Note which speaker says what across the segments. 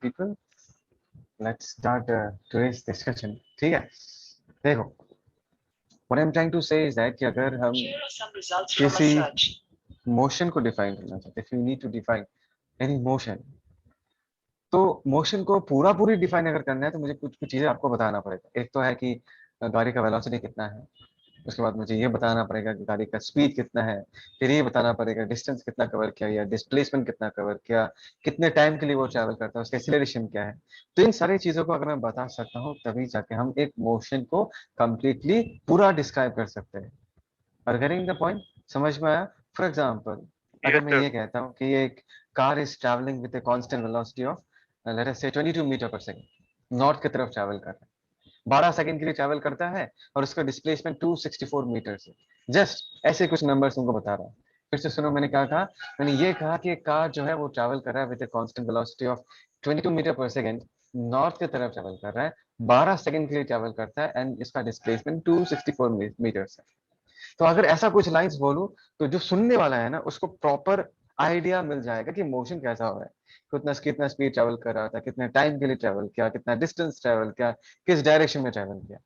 Speaker 1: people, let's start today's discussion. ठीक है, देखो, what I'm trying to say is that कि अगर हम किसी motion को define करना चाहते हैं, if you need to define any motion, तो मोशन को पूरा पूरी डिफाइन अगर करना है तो मुझे कुछ कुछ चीजें आपको बताना पड़ेगा। एक तो है कि गाड़ी का वेलोसिटी कितना है, उसके बाद मुझे ये बताना पड़ेगा कि गाड़ी का स्पीड कितना है, फिर ये बताना पड़ेगा डिस्टेंस कितना कवर किया या डिस्प्लेसमेंट कितना कवर किया, कितने टाइम के लिए वो ट्रैवल करता है, उसका एक्सीलरेशन क्या है। तो इन सारी चीजों को अगर मैं बता सकता हूँ तभी जाके हम एक मोशन को कंप्लीटली पूरा डिस्क्राइब कर सकते हैं। और गेटिंग द पॉइंट, समझ में आया? फॉर एग्जाम्पल, अगर मैं ये कहता हूँ कि एक car is travelling with a constant velocity of let us से 22 मीटर पर सेकंड, नॉर्थ की तरफ ट्रैवल कर रहा है, 12 सेकंड के लिए ट्रैवल करता है और उसका डिस्प्लेसमेंट 264 मीटर है। जस्ट ऐसे कुछ नंबर्स तुमको बता रहा हूँ। फिर से सुनो, मैंने क्या कहा? मैंने ये कहा कि एक कार जो है वो ट्रैवल कर रहा है with a constant velocity of 22 meter per second, north की तरफ ट्रैवल कर रहा है, 12 सेकंड के लिए ट्रैवल करता है एंड इसका डिस्प्लेसमेंट 264 मीटर है। तो अगर ऐसा कुछ लाइंस बोलूं तो जो सुनने वाला है ना उसको प्रॉपर आइडिया मिल जाएगा कि मोशन कैसा हो रहा है, कितना स्पीड ट्रैवल कर रहा था, कितने टाइम के लिए ट्रैवल किया, कितना डिस्टेंस ट्रैवल किया, किस डायरेक्शन में ट्रैवल किया।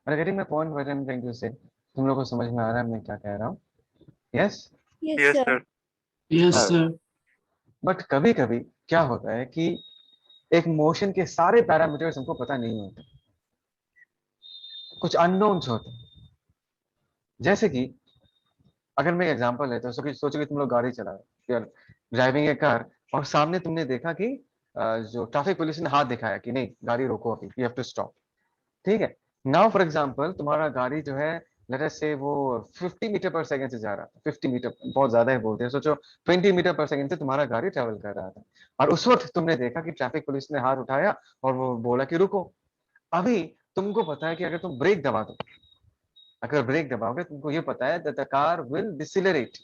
Speaker 1: और getting my point what I am trying to say, तुम लोगों को समझ में आ रहा है मैं क्या कह रहा हूँ? Yes
Speaker 2: Yes, sir.
Speaker 3: Yes, sir.
Speaker 1: But कभी कभी क्या होता है कि एक मोशन के सारे पैरामीटर्स हमको पता नहीं होते, कुछ अननोन्स होते हैं। जैसे कि अगर मैं एग्जांपल लेता हूँ, सोचो कि तुम लोग गाड़ी चला रहे हो, ड्राइविंग ए कार, और सामने तुमने देखा कि जो ट्रैफिक पुलिस ने हाथ दिखाया कि नहीं गाड़ी रोको, अभी यू हैव टू स्टॉप। ठीक है, नाउ फॉर एग्जांपल तुम्हारा गाड़ी जो है लेट अस से वो 50 मीटर पर सेकंड से जा रहा था, 50 मीटर बहुत ज्यादा है बोलते हैं, सोचो 20 मीटर पर सेकंड से तुम्हारा गाड़ी ट्रेवल कर रहा था, और उस वक्त तुमने देखा कि ट्रैफिक पुलिस ने हाथ उठाया और वो बोला कि रुको। अभी तुमको पता है कि अगर तुम ब्रेक दबा दो, अगर ब्रेक दबाओगे तुमको ये पता है that the car will decelerate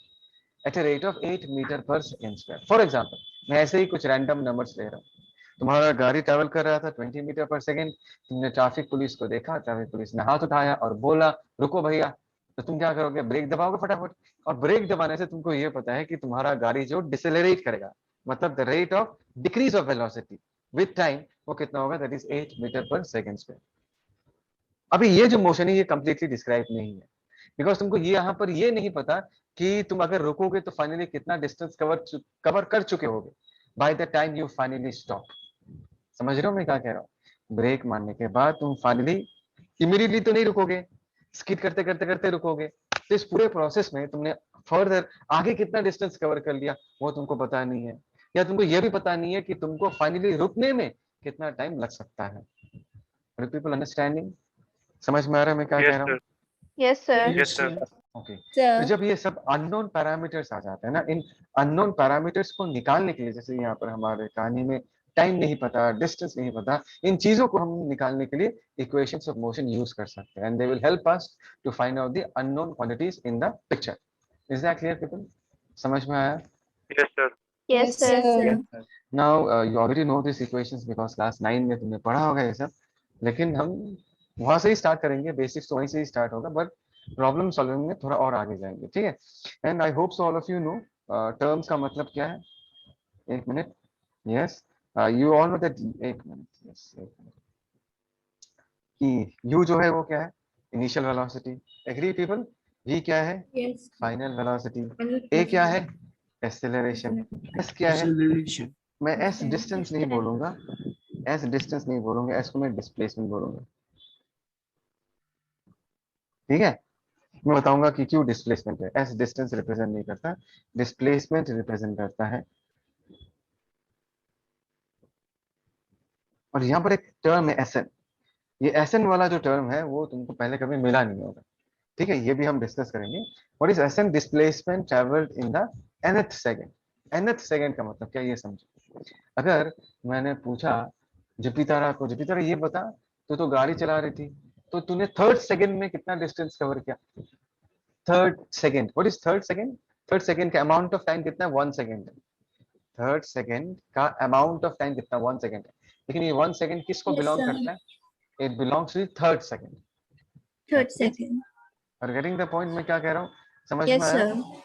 Speaker 1: at a rate of 8 metre per second square. For example, मैं ऐसे ही कुछ रैंडम नंबर्स ले रहा हूँ। तुम्हारा गाड़ी ट्रैवल कर रहा था 20 मीटर पर सेकंड, तुमने ट्रैफिक पुलिस को देखा, ट्रैफिक पुलिस ने हाथ उठाया और बोला रुको भैया, तो तुम क्या करोगे? ब्रेक दबाओगे फटाफट। और ब्रेक दबाने से तुमको ये पता है कि तुम्हारा गाड़ी जो डिसेलरेट करेगा, मतलब the rate of decrease of velocity with time, वो कितना होगा? That is 8 metre per second square. अभी ये जो मोशन है ये कंप्लीटली डिस्क्राइब नहीं है, बिकॉज तुमको ये यहाँ पर ये नहीं पता कि तुम अगर रुकोगे तो फाइनली कितना डिस्टेंस कवर कर चुके होगे by the time you finally stop. समझ रहे हो मैं क्या कह रहा हूँ? ब्रेक मारने के बाद तुम फाइनली इमीडिएटली तो नहीं रुकोगे, स्किड करते करते करते रुकोगे। तो इस पूरे प्रोसेस में तुमने फर्दर आगे कितना डिस्टेंस कवर कर लिया वो तुमको पता नहीं है, या तुमको ये भी पता नहीं है कि तुमको फाइनली रुकने में कितना टाइम लग सकता है। People understanding? समझ में आ रहा है मैं क्या कह रहा हूँ?
Speaker 2: Yes, sir.
Speaker 3: Yes, sir.
Speaker 1: Okay.
Speaker 2: Sir.
Speaker 1: तो जब ये सब अननोन पैरामीटर्स आ जाते हैं ना, इन अननोन पैरामीटर्स को निकालने के लिए, जैसे यहाँ पर हमारे कहानी में टाइम नहीं पता, डिस्टेंस नहीं पता, इन चीजों को हम निकालने के लिए इक्वेशंस ऑफ मोशन यूज कर सकते हैं, and they will help us to find out the unknown quantities in the picture. Is that clear people? समझ में आया?
Speaker 3: Yes, sir.
Speaker 2: Yes, sir.
Speaker 1: Now you already know this equations because class 9 में तुमने पढ़ा होगा ये सब, लेकिन हम वहां से ही स्टार्ट करेंगे, बेसिक्स तो वहीं से ही स्टार्ट होगा, बट प्रॉब्लम सॉल्विंग में थोड़ा और आगे जाएंगे। ठीक है, and I hope so all of you know terms का मतलब क्या है। एक minute, yes, you all know that, एक मिनट, यस, कि यू जो है वो क्या है? Initial velocity. Agree people? जी क्या है?
Speaker 2: Yes.
Speaker 1: Final velocity. ए क्या है? एक्सेलरेशन। एस क्या है?
Speaker 3: Acceleration.
Speaker 1: मैं एस डिस्टेंस नहीं बोलूंगा, एस डिस्टेंस नहीं बोलूंगा, एस को मैं डिस्प्लेसमेंट बोलूंगा। ठीक है, मैं बताऊंगा कि क्यों डिस्प्लेसमेंट है। एस डिस्टेंस रिप्रेजेंट नहीं करता, डिस्प्लेसमेंट रिप्रेजेंट करता है। और यहाँ पर एक टर्म है एस एन। ये एस एन वाला जो टर्म है वो तुमको पहले कभी मिला नहीं होगा। ठीक है, ये भी हम डिस्कस करेंगे। What is S N? Displacement travelled in the nth second. nth second का मतलब क्या, ये समझो। अगर मैंने पूछा जुपितरा को, जुपितरा ये बता, तो गाड़ी चला रही थी, तो तूने थर्ड सेकंड में कितना डिस्टेंस कवर किया? Third second, what is third second? Third second का अमाउंट ऑफ टाइम कितना है? 1 सेकंड है। थर्ड सेकंड का अमाउंट ऑफ टाइम कितना? 1 सेकंड है। लेकिन ये 1 सेकंड किसको
Speaker 2: Yes,
Speaker 1: बिलोंग
Speaker 2: sir.
Speaker 1: करता है? It belongs to third second.
Speaker 2: Third second.
Speaker 1: और गेटिंग द पॉइंट मैं क्या कह रहा हूँ? समझ
Speaker 2: Yes,
Speaker 1: में आया?
Speaker 2: sir.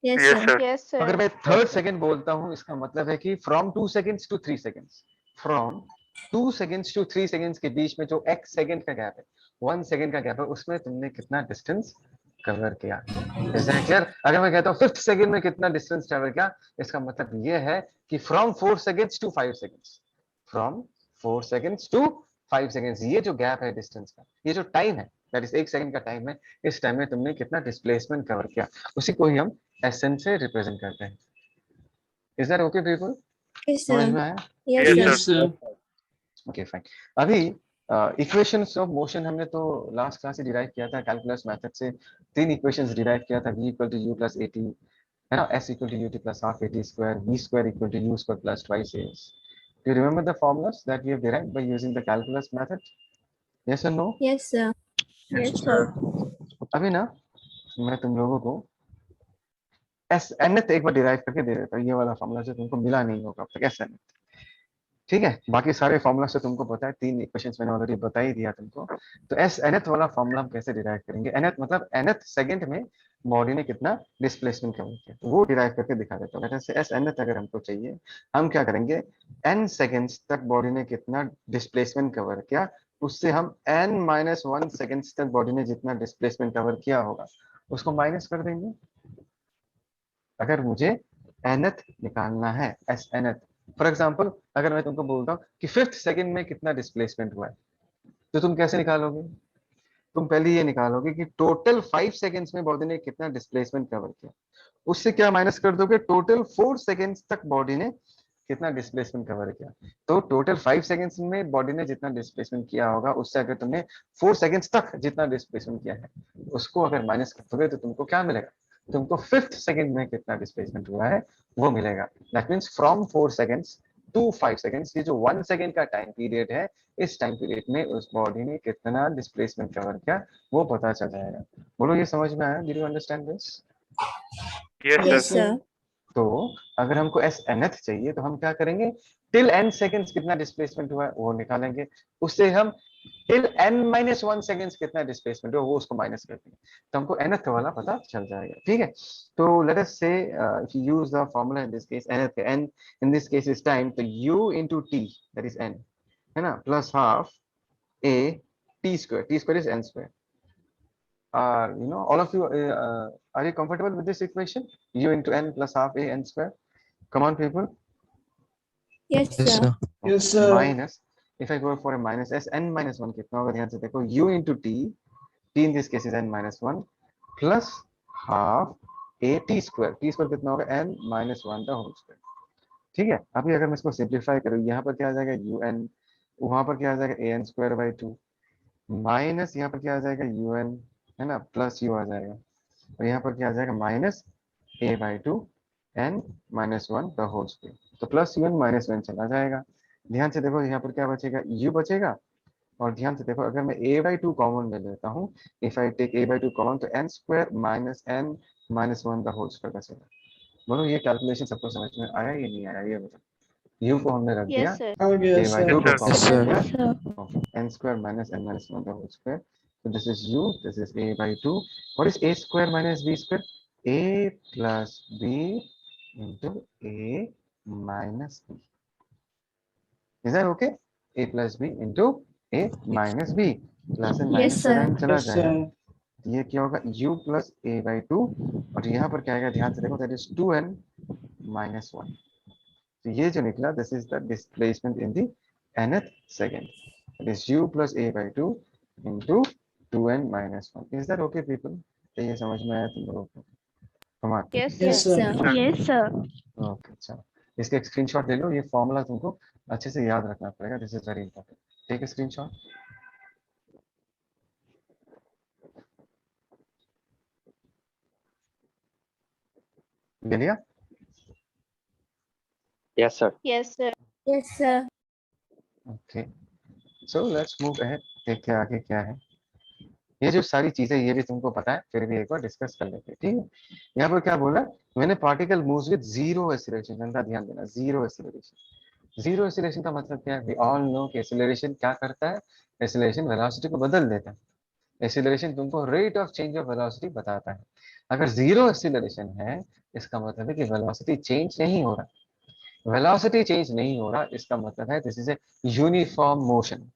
Speaker 2: Yes,
Speaker 3: Yes,
Speaker 2: sir.
Speaker 3: sir.
Speaker 2: Yes, sir.
Speaker 1: अगर मैं थर्ड सेकंड बोलता हूँ इसका मतलब है कि from 2 seconds to 3 seconds, from 2 seconds to 3 seconds के बीच में जो x सेकेंड का गैप है, 1 सेकेंड का गैप है, उसमें तुमने कितना डिस्टेंस कवर किया। Is that clear? अगर मैं कहता हूँ 5th सेकेंड में कितना डिस्टेंस ट्रेवल किया, इसका मतलब ये है कि from 4 seconds to 5 seconds, from 4 seconds to 5 seconds, ये जो गैप है डिस्टेंस का, ये जो टाइम है, दैट इज 1 सेकेंड का टाइम है, इस टाइम में तुमने कितना डिस्प्लेसमेंट कवर किया, उसी को ही हम SN से रिप्रेजेंट करते हैं। Is that okay people?
Speaker 2: Yes,
Speaker 1: समझ
Speaker 2: sir.
Speaker 1: में आया?
Speaker 2: Yes,
Speaker 3: Yes,
Speaker 2: sir.
Speaker 3: sir.
Speaker 4: Yes, sir.
Speaker 1: Okay fine. अभी इक्वेशंस ऑफ मोशन हमने तो लास्ट क्लास से डिराइव किया था, कैलकुलस मेथड से 3 इक्वेशंस डिराइव किया था, v equal to u plus at, है ना, s equal to ut plus half at square, v square equal to u square plus twice as. Do you remember the formulas that we have derived by using the calculus method? Yes or no?
Speaker 2: Yes, sir.
Speaker 4: Yes, sir.
Speaker 1: अभी ना मैं तुम लोगों को S nth एक बार derive करके दे देता हूँ, ये वाला फॉर्मूला जो तुमको मिला नहीं होगा अब तक, एस nth, ठीक है। बाकी सारे फॉर्मूला से तुमको पता है, 3 इक्वेशंस मैंने ऑलरेडी बता ही दिया तुमको। तो एस nth वाला फॉर्मूला हम कैसे डिराइव करेंगे, nth मतलब nth सेकंड में बॉडी ने कितना डिस्प्लेसमेंट कवर किया, तो वो डिराइव करके दिखा देता हूँ। जैसे एस nth अगर हमको चाहिए, हम क्या करेंगे, n सेकंड्स तक बॉडी ने कितना डिस्प्लेसमेंट कवर किया, उससे हम n-1 सेकंड्स तक बॉडी ने जितना डिस्प्लेसमेंट कवर किया होगा उसको माइनस कर देंगे। अगर मुझे nth निकालना है, एस nth, फॉर एग्जाम्पल अगर मैं तुमको बोलता हूँ कि 5th सेकंड में कितना डिस्प्लेसमेंट हुआ है, तो तुम कैसे निकालोगे? तुम पहले ये निकालोगे कि टोटल 5 सेकंड्स में बॉडी ने कितना डिस्प्लेसमेंट कवर किया, उससे क्या माइनस कर दोगे, टोटल 4 सेकंड्स तक बॉडी ने कितना डिस्प्लेसमेंट कवर किया। तो टोटल 5 सेकंड्स में बॉडी ने जितना डिस्प्लेसमेंट किया होगा, उससे अगर तुमने 4 सेकंड्स तक जितना डिस्प्लेसमेंट किया है उसको अगर माइनस कर दोगे, तो तुमको क्या मिलेगा, तुमको 5th सेकंड में कितना डिस्प्लेसमेंट हुआ है वो मिलेगा। That means from 4 seconds to 5 seconds, ये जो 1 सेकंड का टाइम पीरियड है, इस टाइम पीरियड में उस बॉडी ने कितना डिस्प्लेसमेंट कवर किया वो पता चल जाएगा। बोलो ये समझ में आया? Did you understand this?
Speaker 3: Yes,
Speaker 2: Yes,
Speaker 3: sir.
Speaker 2: sir.
Speaker 1: तो अगर हमको एस nth चाहिए तो हम क्या करेंगे, टिल n सेकंड्स कितना डिस्प्लेसमेंट हुआ है वो निकालेंगे, उससे हम टिल n-1 सेकंड्स कितना डिस्प्लेसमेंट हुआ वो उसको माइनस कर देंगे, तो हमको nth वाला पता चल जाएगा। ठीक है, तो लेट अस से if you use the formula in this case, nth, n in this case is time, तो u into t, that is n, है ना, plus half a t square is n square. You know, all of you, are you comfortable with this equation? U into n plus half a n square. Come on, people.
Speaker 2: Yes,
Speaker 4: Yes,
Speaker 2: sir.
Speaker 4: sir.
Speaker 3: Yes, sir.
Speaker 1: Minus. If I go for a minus s, n minus 1 कितना होगा, ध्यान से देखो, u into t, t in this case is n minus 1 plus half a t square कितना होगा, n minus 1 का whole square. ठीक है, अभी अगर मैं इसको सिंप्लीफाई करूँ, यहाँ पर क्या आ जाएगा un, वहां पर क्या आ जाएगा a n square by 2 minus यहाँ पर क्या आ जाएगा un, है ना, प्लस u आ जाएगा, और यहाँ पर क्या आ जाएगा minus a by 2 n minus 1 का होल स्क्वायर, तो प्लस un माइनस 1 चला जाएगा। ध्यान से देखो यहाँ पर क्या बचेगा, u बचेगा, और ध्यान से देखो अगर मैं a बाई 2 कॉमन ले लेता हूँ, if I take a by 2 common, तो n square minus n minus 1 का होल स्क्वायर बचेगा। बोलो ये कैलकुलेशन सबको समझ में आया या नहीं आया, ये बताओ। u को हमने रख दिया,
Speaker 2: Yes, sir.
Speaker 1: a by 2 को
Speaker 3: Yes,
Speaker 1: कॉमन
Speaker 4: sir.
Speaker 1: ले लिया,
Speaker 2: Yes, sir.
Speaker 1: okay, n square minus n minus 1 the whole square. So this is u, this is a by 2. What is a square minus b square? A plus b into a minus b. Is that okay? A plus b into a minus b. Plus and
Speaker 2: Yes,
Speaker 1: minus
Speaker 2: sir.
Speaker 1: sign चला
Speaker 3: Yes,
Speaker 1: जाएगा।
Speaker 3: sir.
Speaker 1: ये क्या होगा, u plus a by 2, और यहाँ पर क्या आएगा, ध्यान से देखो, that is 2n minus 1. तो ये जो निकला, this is the displacement in the nth second. It is u plus a by 2 into 2n minus 1. Is that okay, people? तो ये समझ में आया तुम लोगों को? Come on.
Speaker 2: Yes,
Speaker 3: Yes,
Speaker 2: sir.
Speaker 3: sir.
Speaker 2: Yes, sir.
Speaker 1: Okay, चलो इसके एक स्क्रीनशॉट ले लो, ये फॉर्मूला तुमको अच्छे से याद रखना पड़ेगा, this is very important. Take a screenshot. ले लिया?
Speaker 3: Yes, sir.
Speaker 2: Yes, sir. Yes, sir.
Speaker 1: Okay, so let's move ahead, देखते हैं आगे क्या है। ये जो सारी चीजें ये भी तुमको पता है, फिर भी एक बार डिस्कस कर लेते हैं, ठीक है। यहाँ पर क्या बोला मैंने, particle moves with zero acceleration, जनता ध्यान देना, जीरो एक्सीलरेशन। जीरो एक्सीलरेशन का मतलब क्या है, वी ऑल नो कि एक्सीलरेशन क्या करता है, एक्सीलरेशन वेलोसिटी को बदल देता है। एक्सीलरेशन तुमको rate of change of velocity बताता है। अगर जीरो एक्सीलरेशन है, इसका मतलब है कि वेलोसिटी चेंज नहीं हो रहा। वेलोसिटी चेंज नहीं हो रहा, इसका मतलब है this is a uniform motion.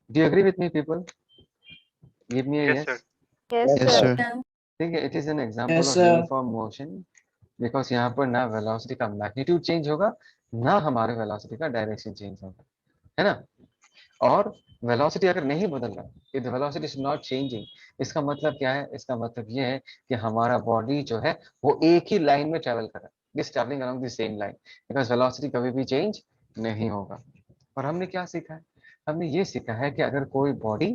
Speaker 1: Do you agree with me people? Give me
Speaker 3: Yes, sir.
Speaker 1: Yes.
Speaker 2: Yes,
Speaker 3: Yes,
Speaker 2: sir.
Speaker 3: sir.
Speaker 1: ठीक है, it is an example
Speaker 4: Yes,
Speaker 1: of
Speaker 4: sir.
Speaker 1: Uniform motion, because यहाँ पर ना वेलोसिटी का magnitude change होगा, ना हमारे velocity का डायरेक्शन चेंज होगा, है ना। और वेलोसिटी अगर नहीं बदल रहा, if the velocity is not changing, इसका मतलब क्या है? इसका मतलब ये है कि हमारा बॉडी जो है वो एक ही लाइन में ट्रेवल कर रहा है, this travelling along the same line, because velocity कभी भी चेंज नहीं होगा। और हमने क्या सीखा है? हमने ये सीखा है कि अगर कोई बॉडी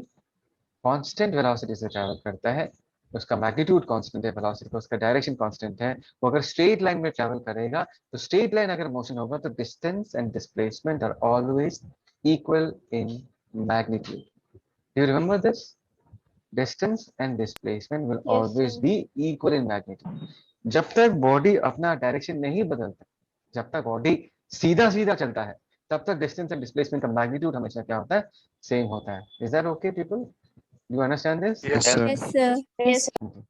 Speaker 1: कांस्टेंट वेलोसिटी से ट्रैवल करता है, उसका मैग्नीट्यूड कांस्टेंट है, वेलोसिटी का उसका डायरेक्शन कांस्टेंट है, वो अगर स्ट्रेट लाइन में ट्रैवल करेगा, तो स्ट्रेट लाइन अगर मोशन होगा तो distance and displacement are always equal in magnitude. Do you remember this? Distance and displacement will
Speaker 2: Yes,
Speaker 1: always
Speaker 2: sir.
Speaker 1: be equal in magnitude. जब तक बॉडी अपना डायरेक्शन नहीं बदलता, जब तक बॉडी सीधा सीधा चलता है, तब तक डिस्टेंस एंड डिस्प्लेसमेंट का मैग्नीट्यूड हमेशा क्या होता है? सेम होता है। Is that okay people? You understand this?
Speaker 3: Yes,
Speaker 4: Yes,
Speaker 3: sir.
Speaker 4: sir.
Speaker 2: Yes, sir. Yes, sir.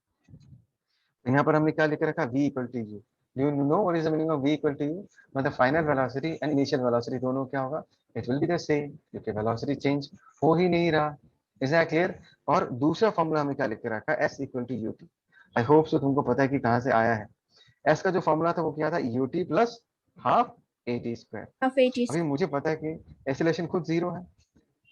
Speaker 1: यहाँ पर हमने क्या लिख रखा? v equal to u. Do you know what is the meaning of v equal to u? मतलब final velocity and initial velocity दोनों क्या होगा? It will be the same, क्योंकि वेलोसिटी चेंज हो ही नहीं रहा। Is that clear? और दूसरा फॉर्मूला हमने क्या लिख के रखा? s equal to ut। I hope so तुमको पता है कि कहाँ से आया है। s का जो फॉर्मूला था वो क्या था? ut plus half at square.
Speaker 2: Half 80.
Speaker 1: अभी मुझे पता है कि एक्सीलरेशन खुद जीरो है,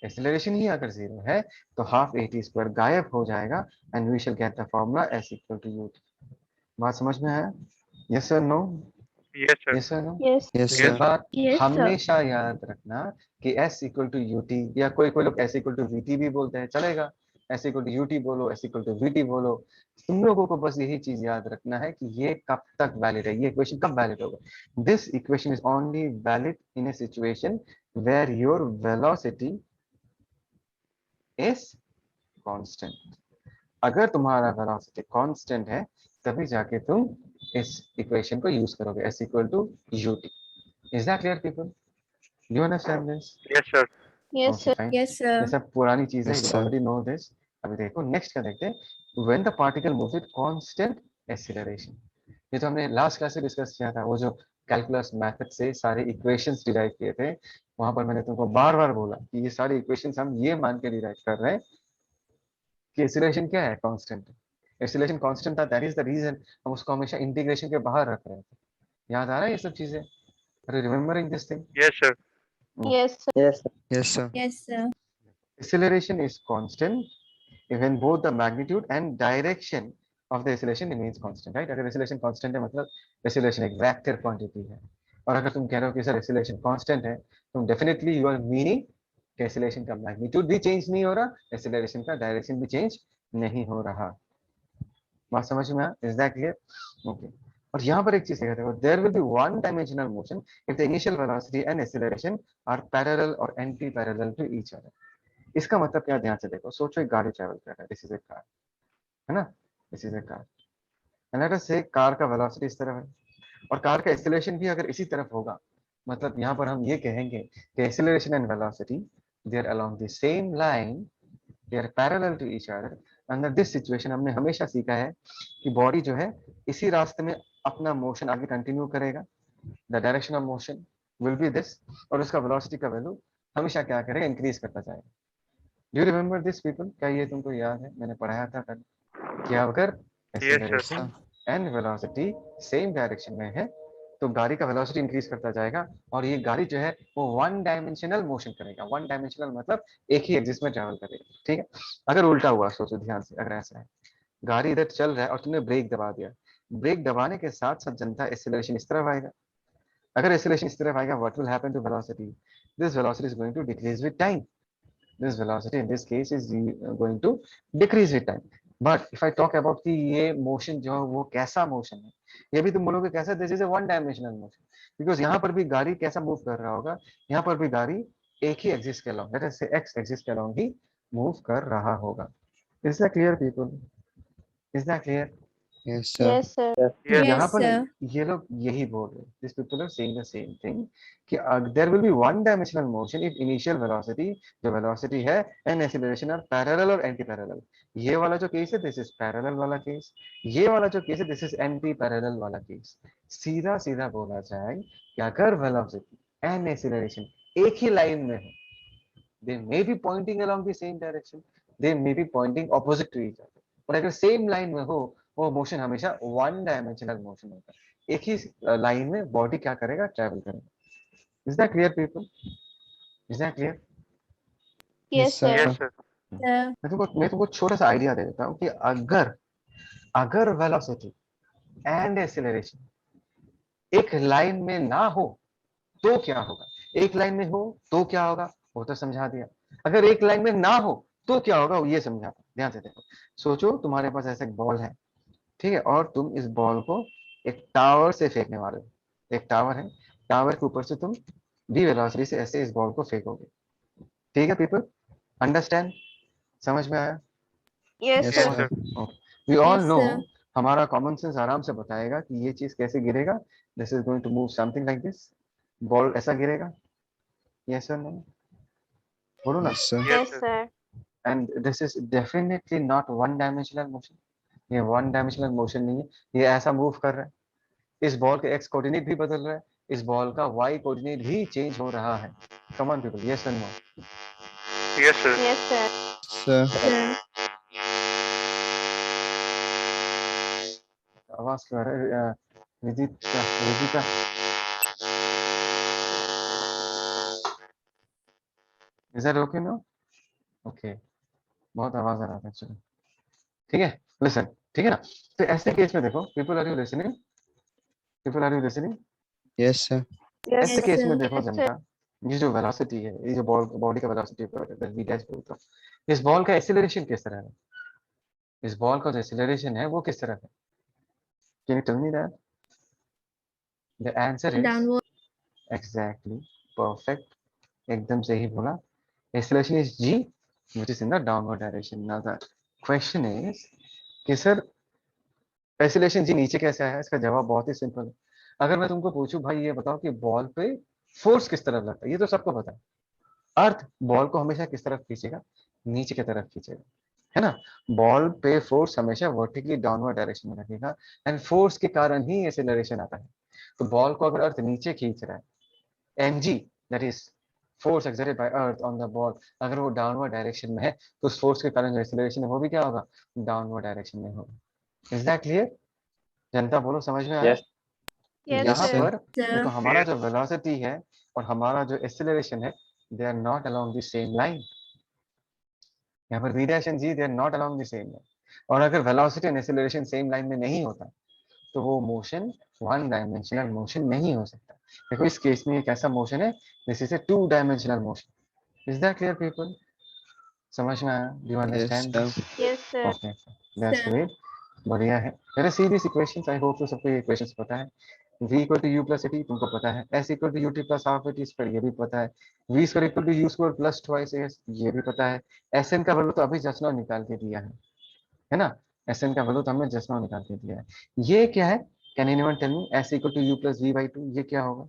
Speaker 1: एक्सीलरेशन ही अगर जीरो है तो हाफ at स्क्वायर गायब हो जाएगा, and we shall get the formula s equal to ut। बात समझ में आया? Yes sir, no?
Speaker 3: Yes, sir.
Speaker 1: Yes sir, no?
Speaker 2: Yes.
Speaker 4: Yes,
Speaker 1: एक
Speaker 4: sir.
Speaker 1: बात
Speaker 2: Yes, sir.
Speaker 1: हमेशा याद रखना कि s इक्वल टू ut, या कोई कोई लोग s इक्वल टू vt भी बोलते हैं, चलेगा। s इक्वल टू ut बोलो, s इक्वल टू vt बोलो, तुम लोगों को बस यही चीज याद रखना है कि ये कब तक वैलिड है, ये इक्वेशन कब वैलिड होगा। This equation is only valid in a situation where your velocity is constant. अगर तुम्हारा वेलोसिटी कांस्टेंट है, तभी जाके तुम इस इक्वेशन को यूज करोगे, s equal to ut। Is that clear people? You understand this?
Speaker 3: Yes, sir.
Speaker 2: Yes,
Speaker 1: okay
Speaker 2: sir.
Speaker 1: Fine.
Speaker 2: Yes,
Speaker 1: ये
Speaker 2: sir.
Speaker 1: सब पुरानी चीज है,
Speaker 4: Yes,
Speaker 1: you
Speaker 4: sir.
Speaker 1: Already know this. अभी देखो नेक्स्ट क्या देखते हैं, when the particle moves with constant acceleration. ये तो हमने लास्ट क्लास में डिस्कस किया था, वो जो कैलकुलस मेथड से सारे इक्वेशंस डिराइव किए थे, वहां पर मैंने तुमको बार बार बोला कि ये सारे इक्वेशंस हम ये मान के डिराइव कर रहे हैं कि एक्सीलरेशन क्या है? कांस्टेंट। एक्सीलरेशन कांस्टेंट था, दैट इज द रीजन हम उसको हमेशा इंटीग्रेशन के बाहर रख रहे थे। याद आ रहा है ये सब चीजें? अरे remembering this thing?
Speaker 3: Yes, sir.
Speaker 2: Yes, sir.
Speaker 3: Yes, sir.
Speaker 4: Yes, sir.
Speaker 2: Yes, sir.
Speaker 1: Acceleration is constant when both the magnitude and direction of the acceleration remains constant, right? अगर acceleration constant है मतलब acceleration एक vector quantity है, और अगर तुम कह रहे हो कि सर acceleration constant है, तो definitely you are meaning कि acceleration का magnitude भी change नहीं हो रहा, acceleration का direction भी change नहीं हो रहा। बात समझ में आया? Is that clear? Okay. और यहाँ पर एक चीज देखा देखो, there will be one dimensional motion if the initial velocity and acceleration are parallel or anti-parallel to each other। इसका मतलब क्या? ध्यान से देखो, सोचो एक गाड़ी ट्रेवल कर रहा है, दिस इज ए कार, है ना, this is A car, and let us से कार का वेलोसिटी इस तरफ है और कार का एक्सीलरेशन भी अगर इसी तरफ होगा, मतलब यहाँ पर हम ये कहेंगे कि acceleration and velocity they are along the same line, they are parallel to each other. Under this situation हमने हमेशा सीखा है कि बॉडी जो है इसी रास्ते में अपना मोशन आगे कंटिन्यू करेगा, the direction of motion will be this, और उसका वेलोसिटी का वैल्यू हमेशा क्या करेगा? इंक्रीज करता जाएगा। Do you remember this people? क्या ये तुमको याद है? मैंने पढ़ाया था कल कि अगर
Speaker 3: Yes, sir.
Speaker 1: Acceleration and velocity same direction में है तो गाड़ी का वेलोसिटी इंक्रीज करता जाएगा, और ये गाड़ी जो है वो वन डायमेंशनल मोशन करेगा। वन डायमेंशनल मतलब एक ही एक्सिस में ट्रैवल करेगा, ठीक है। अगर उल्टा हुआ, सोचो ध्यान से, अगर ऐसा है गाड़ी इधर चल रहा है और तुमने ब्रेक दबा दिया, ब्रेक दबाने के साथ साथ जनता एक्सेलरेशन इस तरफ आएगा। अगर एक्सेलरेशन इस तरफ आएगा, what will happen to velocity? This velocity is going to decrease with time, this velocity in this case is going to decrease with time। but if I talk about कि ये motion जो है वो कैसा motion है, ये भी तुम बोलोगे कैसा? this is a one dimensional motion, because यहाँ पर भी गाड़ी कैसा move कर रहा होगा? यहाँ पर भी गाड़ी एक ही एक्सिस के along, let us say x axis के along ही move कर रहा होगा। is that clear people? is that clear?
Speaker 4: Yes, sir.
Speaker 2: Yes, sir.
Speaker 3: Yes.
Speaker 1: तो यहाँ
Speaker 2: Yes,
Speaker 1: पर
Speaker 2: sir.
Speaker 1: ये लोग यही बोल रहे हैं, this people are saying the same thing कि there will be one dimensional motion if initial velocity, जो वेलोसिटी है, एंड एक्सीलरेशन आर पैरेलल और एंटी पैरेलल। ये वाला जो केस है दिस इज पैरेलल वाला केस, ये वाला जो केस है दिस इज एंटी पैरेलल वाला केस। सीधा सीधा बोला जाए कि अगर वेलोसिटी एंड एक्सीलरेशन एक ही लाइन में हो, they may be pointing along the same direction, they may be pointing opposite to each other, और अगर सेम लाइन में हो वो मोशन हमेशा वन डायमेंशनल मोशन होता है। एक ही लाइन में बॉडी क्या करेगा, ट्रैवल करेगा। Is that clear people, is that clear?
Speaker 2: Yes, sir.
Speaker 3: Yes, sir.
Speaker 1: मैं तुमको छोटा सा आइडिया दे देता हूँ कि अगर अगर वेलोसिटी एंड एक्सीलरेशन एक लाइन में ना हो तो क्या होगा, एक लाइन में हो तो क्या होगा वो तो समझा दिया, अगर एक लाइन में ना हो तो क्या होगा वो ये समझा। ध्यान से देखो, सोचो तुम्हारे पास ऐसा एक बॉल है, ठीक है, और तुम इस बॉल को एक टावर से फेंकने वाले हो। एक टावर है, टावर के ऊपर से तुम वी वेलोसिटी से ऐसे इस बॉल को फेंकोगे। ठीक है पीपल, अंडरस्टैंड, समझ में आया?
Speaker 2: Yes,
Speaker 3: Yes,
Speaker 2: sir.
Speaker 3: sir.
Speaker 1: We all
Speaker 2: Yes,
Speaker 1: no,
Speaker 2: sir.
Speaker 1: हमारा कॉमन सेंस आराम से बताएगा कि ये चीज कैसे गिरेगा। This is going to move something like this, ball ऐसा गिरेगा। यस और नो, बोलो ना।
Speaker 4: Yes, sir.
Speaker 3: Yes,
Speaker 2: Yes,
Speaker 3: sir.
Speaker 2: sir.
Speaker 1: And this is definitely not one dimensional motion, ये वन डायमेंशनल मोशन नहीं है, ये ऐसा मूव कर रहा है। इस बॉल के एक्स कोऑर्डिनेट भी बदल रहा है, इस बॉल का वाई कोऑर्डिनेट भी चेंज हो रहा है। कम ऑन पीपल, यस और no?
Speaker 3: Yes, sir.
Speaker 2: Yes, sir.
Speaker 4: Sir.
Speaker 2: Sir.
Speaker 1: आवाज क्यों आ रहा है? Ridika, Ridika, is that okay no? Okay, बहुत आवाज आ रहा था, चलो ठीक है, लिसन, ठीक है ना। तो ऐसे केस में देखो people, are you listening? People are you listening?
Speaker 4: Yes, sir.
Speaker 2: Yes,
Speaker 1: ऐसे केस
Speaker 2: sir.
Speaker 1: में देखो
Speaker 2: Yes, sir.
Speaker 1: जनता, ये जो वेलोसिटी है, ये जो बॉल बॉडी का वेलोसिटी वी डैश बोलता हूँ, इस बॉल का एक्सीलरेशन किस तरह है, इस बॉल का जो एक्सीलरेशन है वो किस तरह है? Can you tell me that? The answer is
Speaker 2: Downward.
Speaker 1: Exactly, perfect, एकदम सही बोला। Acceleration is G which is in the downward direction. Now the question is कि सर एक्सीलरेशन जी नीचे कैसे आया? इसका जवाब बहुत ही सिंपल है। अगर मैं तुमको पूछूं भाई ये बताओ कि बॉल पे फोर्स किस तरफ लगता है, ये तो सबको पता है, अर्थ बॉल को हमेशा किस तरफ खींचेगा, नीचे की तरफ खींचेगा, है ना। बॉल पे फोर्स हमेशा वर्टिकली डाउनवर्ड डायरेक्शन में लगेगा, एंड फोर्स के कारण ही एक्सीलरेशन आता है। तो बॉल को अगर अर्थ नीचे खींच रहा है, mg, that is force exerted by earth on the ball, अगर वो डाउनवर्ड डायरेक्शन में है तो उस फोर्स के कारण जो एक्सीलरेशन है वो भी क्या होगा, डाउनवर्ड डायरेक्शन में होगा। इज दैट क्लियर जनता, बोलो समझ में आया?
Speaker 3: Yes.
Speaker 2: Yes,
Speaker 4: Yes,
Speaker 1: यहाँ
Speaker 2: sir.
Speaker 4: sir.
Speaker 1: पर देखो
Speaker 2: Sir.
Speaker 1: हमारा
Speaker 3: Yes.
Speaker 1: जो वेलोसिटी है और हमारा जो एक्सीलरेशन है, they are not along the same line. यहाँ पर v dash and g, they are not along the same line. और अगर velocity and acceleration same line में नहीं होता तो वो मोशन वन डायमेंशनल मोशन नहीं हो सकता। देखो इस केस में एक ऐसा मोशन है, this is a two dimensional motion. Is that clear people, समझ में आया? Do you
Speaker 4: Yes,
Speaker 1: understand
Speaker 4: sir.
Speaker 1: This?
Speaker 2: Yes, sir.
Speaker 1: Okay, that's
Speaker 2: Sir.
Speaker 1: Great, बढ़िया है। मेरे see this equations, I hope तो सबको ये इक्वेशंस पता है। v equal to U plus AT तुमको पता है, s equal to U T plus half AT square ये भी पता है, v square equal to you square plus twice S ये भी पता है। sn का वैल्यू तो अभी जस्ट नाउ निकाल के दिया है ना, sn का वैल्यू तो हमने जस्ट नाउ निकाल के दिया है। ये क्या है, can anyone tell me? s equal to U plus V by two, ये क्या होगा?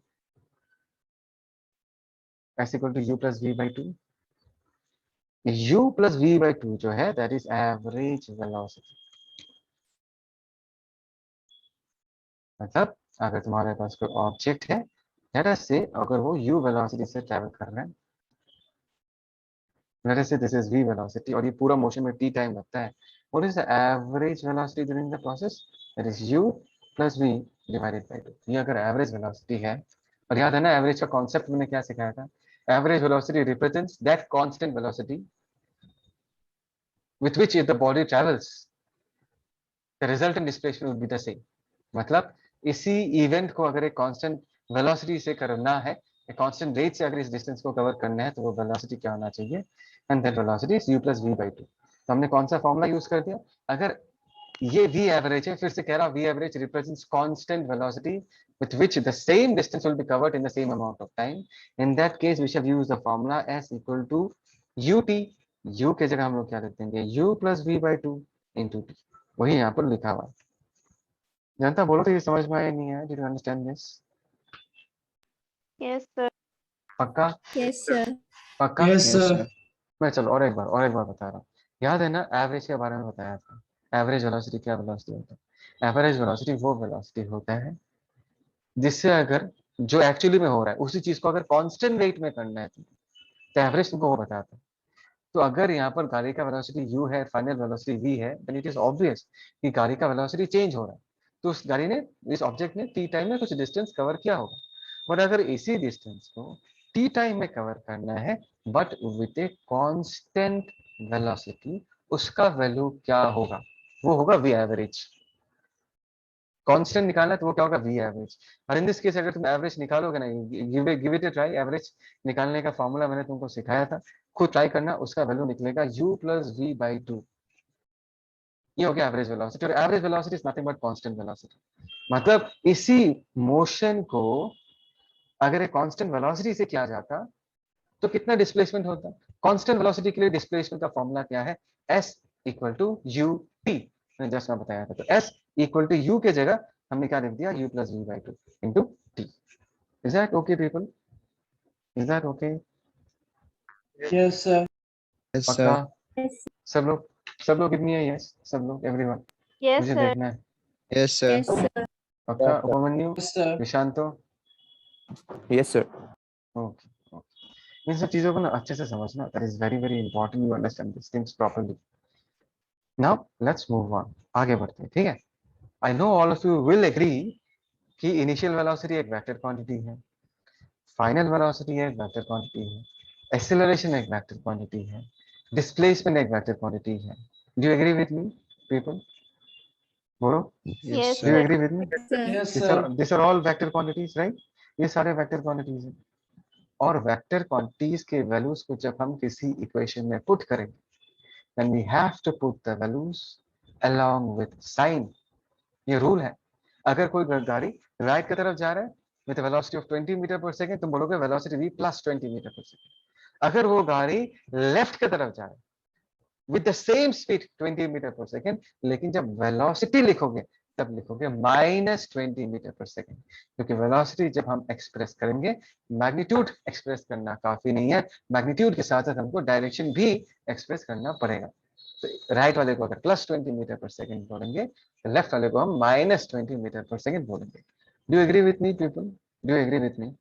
Speaker 1: s equal to U plus V by two, u plus V by two जो है दैट इज एवरेज वेलोसिटी। मतलब अगर तुम्हारे पास कोई ऑब्जेक्ट है, लेट अस से अगर वो u वेलोसिटी से ट्रैवल कर रहा है, लेट अस से दिस इज v वेलोसिटी और ये पूरा मोशन में t टाइम लगता है, what is the average velocity during the process? That is u plus v divided by 2। ये अगर एवरेज वेलोसिटी है, और याद है ना एवरेज का कॉन्सेप्ट मैंने क्या सिखाया था, average velocity represents that constant velocity with which if the body travels the resultant displacement will be the same। मतलब इसी इवेंट को अगर एक कांस्टेंट वेलोसिटी से करना है, एक कांस्टेंट रेट से अगर इस डिस्टेंस को कवर करना है तो वो वेलोसिटी क्या होना चाहिए, and that velocity is u plus V by two. तो हमने कौन सा फॉर्मूला यूज कर दिया, अगर ये v एवरेज है, फिर से कह रहा हूं v average represents constant velocity with which the same distance will be covered in the same amount of time। In that case we shall use the formula s equal to ut, u के जगह हम लोग क्या लिख देंगे, u plus v by 2 into t, वही यहाँ पर लिखा हुआ है। जनता बोलो तो ये समझ में आया नहीं आया? Did you understand this?
Speaker 2: Yes, sir.
Speaker 1: पक्का?
Speaker 2: Yes, sir.
Speaker 1: पक्का?
Speaker 5: Yes,
Speaker 4: Yes,
Speaker 5: sir.
Speaker 4: sir.
Speaker 1: मैं चलो और एक बार बता रहा हूँ। याद है ना, एवरेज के बारे में बताया था। एवरेज वेलोसिटी क्या वेलोसिटी होता है? एवरेज वेलोसिटी वो वेलोसिटी होता है जिससे अगर जो एक्चुअली में हो रहा है उसी चीज को अगर कांस्टेंट रेट में करना है तो एवरेज तुमको वो बताता है। तो अगर यहाँ पर गाड़ी का वेलोसिटी u है, फाइनल वेलोसिटी v है, देन इट इज ऑब्वियस कि गाड़ी का वेलोसिटी चेंज हो रहा है। तो उस गाड़ी ने, इस ऑब्जेक्ट ने t टाइम में कुछ डिस्टेंस कवर किया होगा। बट अगर इसी डिस्टेंस को t टाइम में कवर करना है but with A constant velocity, उसका वैल्यू क्या होगा? वो होगा v एवरेज। कांस्टेंट निकालना है तो वो क्या होगा? v average. और इन दिस केस अगर तुम एवरेज निकालोगे ना, give it A try. Average निकालने का फॉर्मूला मैंने तुमको सिखाया था, खुद ट्राई करना, उसका वैल्यू निकलेगा u plus V by two. ये हो गया एवरेज वेलोसिटी। और average velocity is nothing but constant velocity. मतलब इसी मोशन को अगर एक कांस्टेंट वेलोसिटी से किया जाता तो कितना डिस्प्लेसमेंट होता? कांस्टेंट वेलोसिटी के लिए डिस्प्लेसमेंट का फॉर्मूला क्या है? s equal to you T. मैंने जस्ट मैं बताया था। तो s इक्वल टू यू के जगह हमने क्या लिख दिया? u plus V by two into T. Is that okay people? Is that okay?
Speaker 4: Yes, sir.
Speaker 5: Yes,
Speaker 1: पक्का?
Speaker 5: sir.
Speaker 2: Yes.
Speaker 1: सब लोग कितनी है? यस, सब लोग, एवरीवन।
Speaker 2: Yes,
Speaker 1: मुझे
Speaker 2: sir.
Speaker 1: देखना है।
Speaker 5: Yes, sir.
Speaker 2: Yes, sir.
Speaker 1: पक्का? Upamanyu,
Speaker 4: Yes, sir.
Speaker 1: Nishanto?
Speaker 6: Yes, sir.
Speaker 1: Okay okay. इन सब चीजों को ना अच्छे से समझना, that is very very important you understand this things properly. Now let's move on, आगे बढ़ते हैं, ठीक है? I know all of you will agree कि इनिशियल वेलोसिटी एक वेक्टर क्वांटिटी है, फाइनल वेलोसिटी एक वेक्टर क्वांटिटी है, एक्सेलरेशन एक वेक्टर क्वांटिटी है, डिस्प्लेसमेंट एक वेक्टर क्वांटिटी है। Do you agree with me people? बोलो,
Speaker 2: Yes,
Speaker 1: do you
Speaker 2: sir.
Speaker 1: Agree with me?
Speaker 2: Yes, sir.
Speaker 4: Yes,
Speaker 1: this
Speaker 4: sir.
Speaker 1: Are this are all vector quantities, right? ये सारे vector quantities हैं। और vector quantities के values को जब हम किसी इक्वेशन में पुट करेंगे, then we have to put the values along with sign। ये रूल है। अगर कोई गाड़ी राइट की तरफ जा रहा है with velocity of 20 meter per second, तुम बोलोगे velocity v plus 20 meter per second. अगर वो गाड़ी लेफ्ट की तरफ जा रहा है with the same speed 20 meter per second, लेकिन जब वेलोसिटी लिखोगे तब लिखोगे माइनस 20 मीटर पर सेकंड। क्योंकि वेलोसिटी जब हम एक्सप्रेस करेंगे, मैग्नीट्यूड एक्सप्रेस करना काफी नहीं है, मैग्नीट्यूड के साथ साथ हमको डायरेक्शन भी एक्सप्रेस करना पड़ेगा। तो राइट वाले को अगर प्लस 20 मीटर पर सेकंड बोलेंगे, तो लेफ्ट वाले को हम माइनस 20 मीटर पर सेकंड बोलेंगे। Do you agree with me people? Do you agree with me?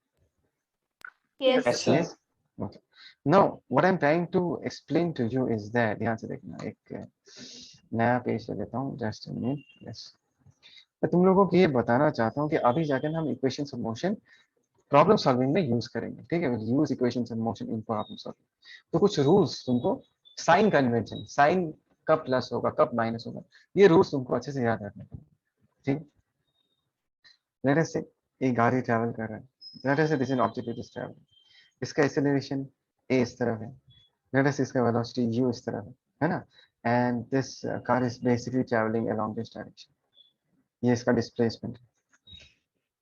Speaker 2: Yes,
Speaker 4: Yes, sir.
Speaker 1: Yes. Okay. Now, what I'm trying to explain to you is that, ध्यान से देखना, एक नया page ले लेता हूँ, just a minute. Yes. मैं तुम लोगों को ये बताना चाहता हूँ कि अभी जाकर हम equations of motion problem solving में यूज करेंगे, ठीक है? Use equations of motion in problem solving. तो कुछ रूल्स तुमको, साइन कन्वेंशन, साइन कब प्लस होगा, कब माइनस होगा, ये रूल्स तुमको अच्छे से याद रखने पड़ेंगे, ठीक? लेट अस से एक गाड़ी ट्रैवल कर रहा है, लेट अस से this is an object it is travelling, इसका एक्सेलरेशन a इस तरफ है, लेट अस इसका वेलोसिटी u इस तरफ है ना? And this car is basically travelling along this direction. ये इसका डिस्प्लेसमेंट है।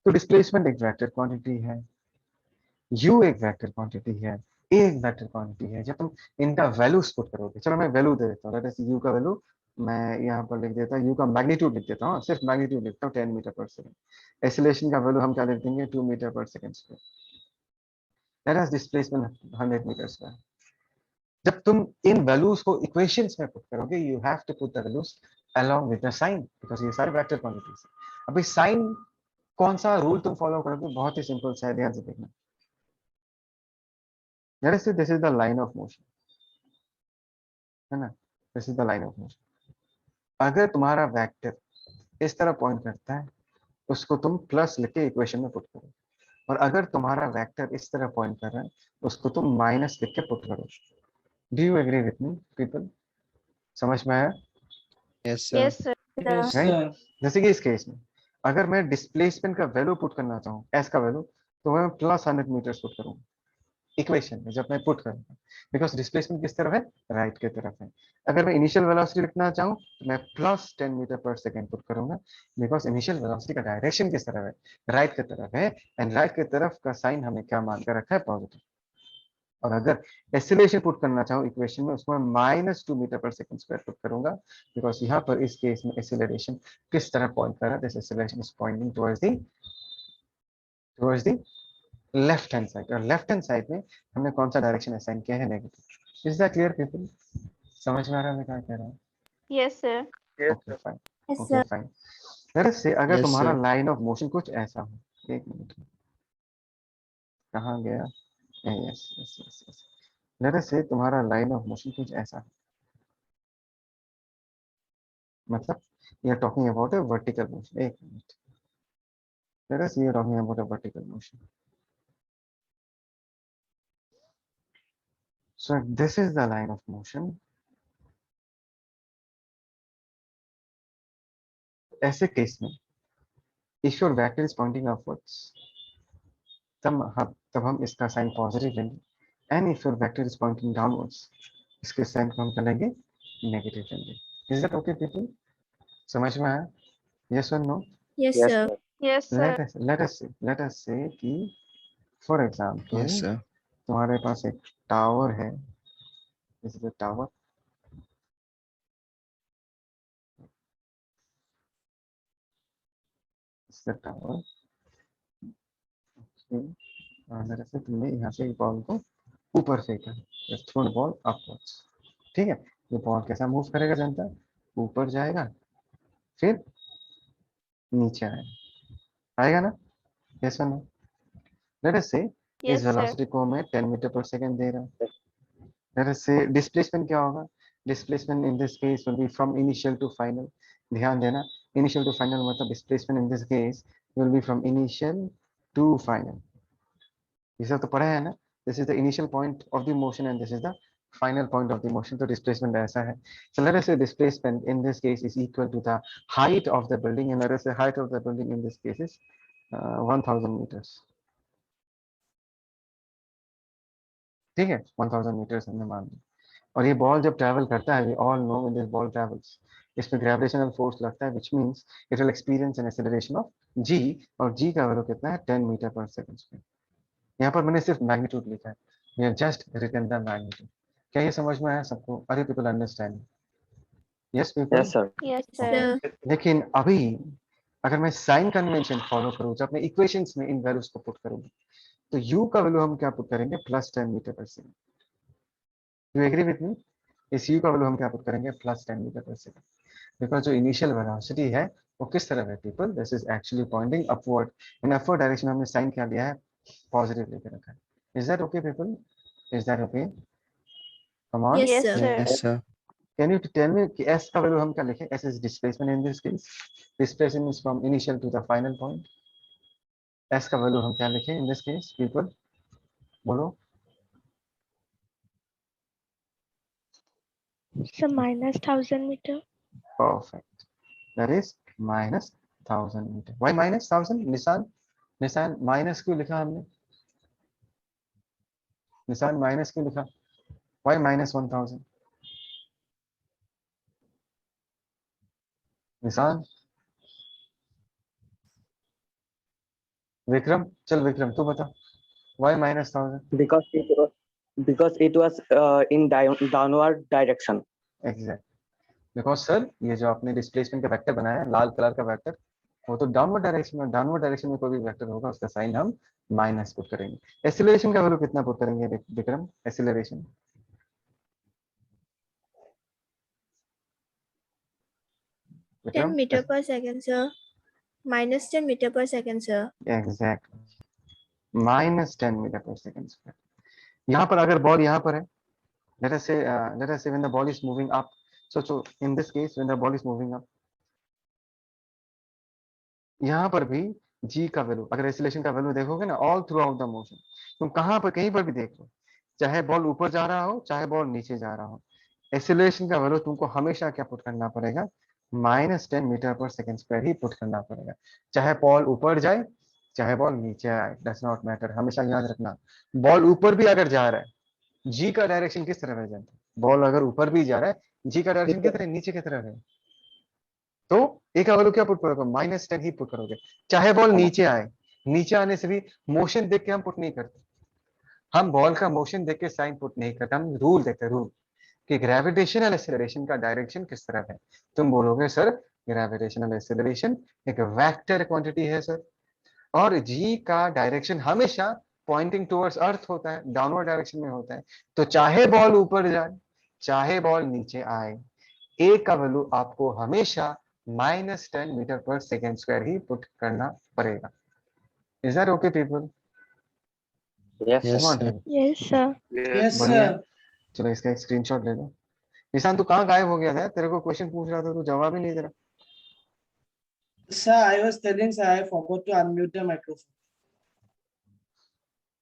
Speaker 1: तो डिस्प्लेसमेंट एक वेक्टर क्वांटिटी है, u एक वेक्टर क्वांटिटी है, a एक वेक्टर क्वांटिटी है। जब तुम इनका वैल्यूज पुट करोगे, चलो मैं वैल्यू दे देता हूँ, लेट अस u का वैल्यू मैं यहाँ पर लिख देता हूँ, u का मैग्नीट्यूड लिख देता हूँ, सिर्फ मैग्नीट्यूड लिखता हूँ 10 मीटर पर सेकंड। एक्सेलरेशन का वैल्यू हम क्या लिख देंगे? 2 meter per second square. Let us displacement 100 meter square. जब तुम इन वैल्यूज को इक्वेशंस में पुट करोगे, you have to put the values along with the sign, because ये सारे वेक्टर क्वांटिटीज है। अभी साइन कौन सा रूल तुम फॉलो करोगे? बहुत ही सिंपल सा है, ध्यान से देखना। लेट अस से this is the line of motion, है ना? This is the line of motion. अगर तुम्हारा वेक्टर इस तरह पॉइंट करता है, उसको तुम प्लस लिख के इक्वेशन में पुट करो। और अगर तुम्हारा वेक्टर इस तरह पॉइंट कर रहा है, उसको तुम माइनस लिख के पुट करो। Do you agree with me people? समझ में आया?
Speaker 5: Yes, sir.
Speaker 2: yes, sir.
Speaker 4: Yes,
Speaker 1: Right?
Speaker 4: sir.
Speaker 1: जैसे कि इस केस में अगर मैं डिस्प्लेसमेंट का वैल्यू पुट करना चाहूँ, एस का वैल्यू, तो मैं प्लस 100 मीटर पुट करूंगा इक्वेशन में जब मैं पुट करूंगा, बिकॉज डिस्प्लेसमेंट किस तरफ है? राइट की तरफ है। अगर मैं इनिशियल वेलोसिटी लिखना चाहूँ तो मैं plus 10 meter per second put करूंगा, बिकॉज इनिशियल वेलोसिटी का डायरेक्शन किस तरफ है? राइट की तरफ है। एंड राइट की तरफ का साइन हमने क्या मान कर रखा है? पॉजिटिव। और अगर एक्सेलरेशन पुट करना चाहूँ इक्वेशन में, उसको मैं minus 2 meter per second square put करूंगा, बिकॉज यहाँ पर इस केस में एक्सेलरेशन किस तरह पॉइंट कर रहा है? This acceleration is pointing towards the left hand side. और लेफ्ट हैंड साइड में हमने कौन सा डायरेक्शन असाइन किया है? Negative. Is that clear people? समझ में आ रहा है मैं क्या कह रहा हूँ?
Speaker 2: Yes, sir.
Speaker 1: Okay fine,
Speaker 2: Yes,
Speaker 1: okay fine. Let's say अगर
Speaker 5: Yes,
Speaker 1: तुम्हारा
Speaker 5: sir.
Speaker 1: लाइन ऑफ मोशन कुछ ऐसा हो, एक मिनट, कहाँ गया? Yes yes yes yes. Let's say तुम्हारा लाइन ऑफ मोशन कुछ ऐसा हो, मतलब you are talking about a vertical motion. एक minute, let's say you are talking about a vertical motion. So this is the line of motion. ऐसे case में if your vector is pointing upwards, तब हम इसका sign positive लेंगे। And if your vector is pointing downwards, इसके sign को हम क्या लेंगे? नेगेटिव लेंगे। Is that okay people? समझ में आया? यस और no?
Speaker 7: Yes,
Speaker 3: Yes,
Speaker 7: sir.
Speaker 3: sir.
Speaker 2: Yes, sir.
Speaker 1: let us say कि फॉर एग्जांपल
Speaker 5: Yes, sir.
Speaker 1: तुम्हारे पास एक टावर है, this is a tower, this is a tower. मेरे से तुमने यहाँ से बॉल को ऊपर फेंका, थ्रोन बॉल अपवर्ड्स, ठीक है? ये बॉल कैसा मूव करेगा जनता? ऊपर जाएगा, फिर नीचे आएगा, आएगा ना? यस और नो? लेट अस से इस
Speaker 2: Yes, sir.
Speaker 1: वेलोसिटी को मैं 10 मीटर पर सेकंड दे रहा हूँ। लेट अस से डिस्प्लेसमेंट क्या होगा? Displacement in this case will be from initial to final. ध्यान देना, इनिशियल टू फाइनल मतलब displacement in this case will be from initial to final. ये सब तो पढ़ा है ना? This is the initial point of the motion and this is the final point of the motion. तो डिस्प्लेसमेंट ऐसा है। So let us say displacement in this case is equal to the height of the building, and let us say height of the building in this case is 1000 meters. ठीक है, 1000 metres हमने मान ली। और ये ball जब travel करता है, we all know when this ball travels, इसमें ग्रेविटेशनल फोर्स लगता है, which means it will experience an acceleration of g, और g का वैल्यू कितना है? 10 मीटर पर सेकंड। यहाँ पर मैंने सिर्फ मैग्नीट्यूड लिखा है, we have just written the magnitude. क्या ये समझ में आया सबको? अरे people understand? Yes people?
Speaker 3: Yes, sir.
Speaker 2: Yes, sir.
Speaker 7: Sir.
Speaker 1: लेकिन अभी अगर मैं साइन कन्वेंशन फॉलो करूँ, जब मैं इक्वेशंस में इन वैल्यूज को पुट करूंगा, तो u का वैल्यू हम क्या पुट करेंगे? +10 meter per second. You agree with me? इस u का वैल्यू हम क्या पुट करेंगे? +10 मीटर पर सेकंड। बिकॉज जो इनिशियल वेलोसिटी है वो किस तरफ है people? This is actually pointing upward. In upward direction हमने साइन क्या लिया है? पॉजिटिव लेके रखा है। Is that okay people? Is that okay? Come on,
Speaker 7: Yes,
Speaker 2: Yes,
Speaker 7: sir.
Speaker 2: sir.
Speaker 5: Yes, sir.
Speaker 1: Can you tell me कि s का value हम क्या लिखें? s is displacement in this case, displacement is from initial to the final point. s का value हम क्या लिखें in this case people? बोलो।
Speaker 7: So minus 1000 meter.
Speaker 1: Perfect. That is -1000 meter. Why -1000? निशान, निशान माइनस क्यों लिखा हमने? निशान माइनस क्यों लिखा? Why -1000? निशान, विक्रम, चल विक्रम तू बता, Why -1000?
Speaker 3: Because it was in downward direction.
Speaker 1: Exact, because sir ये जो आपने डिस्प्लेसमेंट का वेक्टर बनाया है, लाल कलर का वेक्टर, वो तो डाउनवर्ड डायरेक्शन में, डाउनवर्ड डायरेक्शन में कोई भी वेक्टर होगा उसका साइन हम माइनस पुट करेंगे। एक्सीलरेशन का वैल्यू कितना पुट करेंगे Vikram? Acceleration
Speaker 7: 10 meter per second, sir. Minus 10 meter per second, sir.
Speaker 1: Exactly, -10 meter per second square. यहाँ पर अगर बॉल यहाँ पर है, let us say when the ball is moving up, so in this case when the ball is moving up, यहाँ पर भी g का वैल्यू, अगर एक्सीलरेशन का वैल्यू देखोगे ना all through out the motion, तुम कहाँ पर कहीं पर भी देख लो, चाहे बॉल ऊपर जा रहा हो चाहे बॉल नीचे जा रहा हो, एक्सीलरेशन का वैल्यू तुमको हमेशा क्या पुट करना पड़ेगा? -10 मीटर पर सेकंड स्क्वायर ही पुट करना पड़ेगा। चाहे बॉल ऊपर जाए चाहे बॉल नीचे आए, डज नॉट मैटर। हमेशा याद रखना, बॉल ऊपर भी अगर जा रहा है, जी का डायरेक्शन किस तरफ है जनता? बॉल अगर ऊपर भी जा रहा है, जी का डायरेक्शन किस तरह? नीचे की तरफ है। तो ए का वैल्यू क्या पुट करोगे? -10 ही पुट करोगे, चाहे बॉल नीचे आए। नीचे आने से भी मोशन देख के हम पुट नहीं करते, हम बॉल का मोशन देख के साइन पुट नहीं करते, हम रूल देखते हैं, रूल कि ग्रेविटेशनल एक्सेलरेशन का डायरेक्शन किस तरफ है। तुम बोलोगे सर ग्रेविटेशनल एक्सेलरेशन एक वेक्टर क्वांटिटी है सर, और जी का डायरेक्शन हमेशा पॉइंटिंग टुवर्ड्स अर्थ होता है, डाउनवर्ड डायरेक्शन में होता है। तो चाहे बॉल ऊपर जाए चाहे बॉल नीचे आए, ए का वैल्यू आपको हमेशा -10 मीटर पर सेकेंड स्क्वायर ही पुट करना पड़ेगा। Is that okay people?
Speaker 3: Yes,
Speaker 5: Yes,
Speaker 3: sir.
Speaker 5: sir.
Speaker 7: Yes, sir.
Speaker 4: Yes,
Speaker 1: बढ़िया है।
Speaker 4: sir.
Speaker 1: चलो इसका एक स्क्रीनशॉट ले लो। निशान तू कहाँ गायब हो गया था? तेरे को क्वेश्चन पूछ रहा था, तू जवाब ही नहीं दे रहा।
Speaker 4: Sir, I was telling sir, I forgot to unmute the microphone.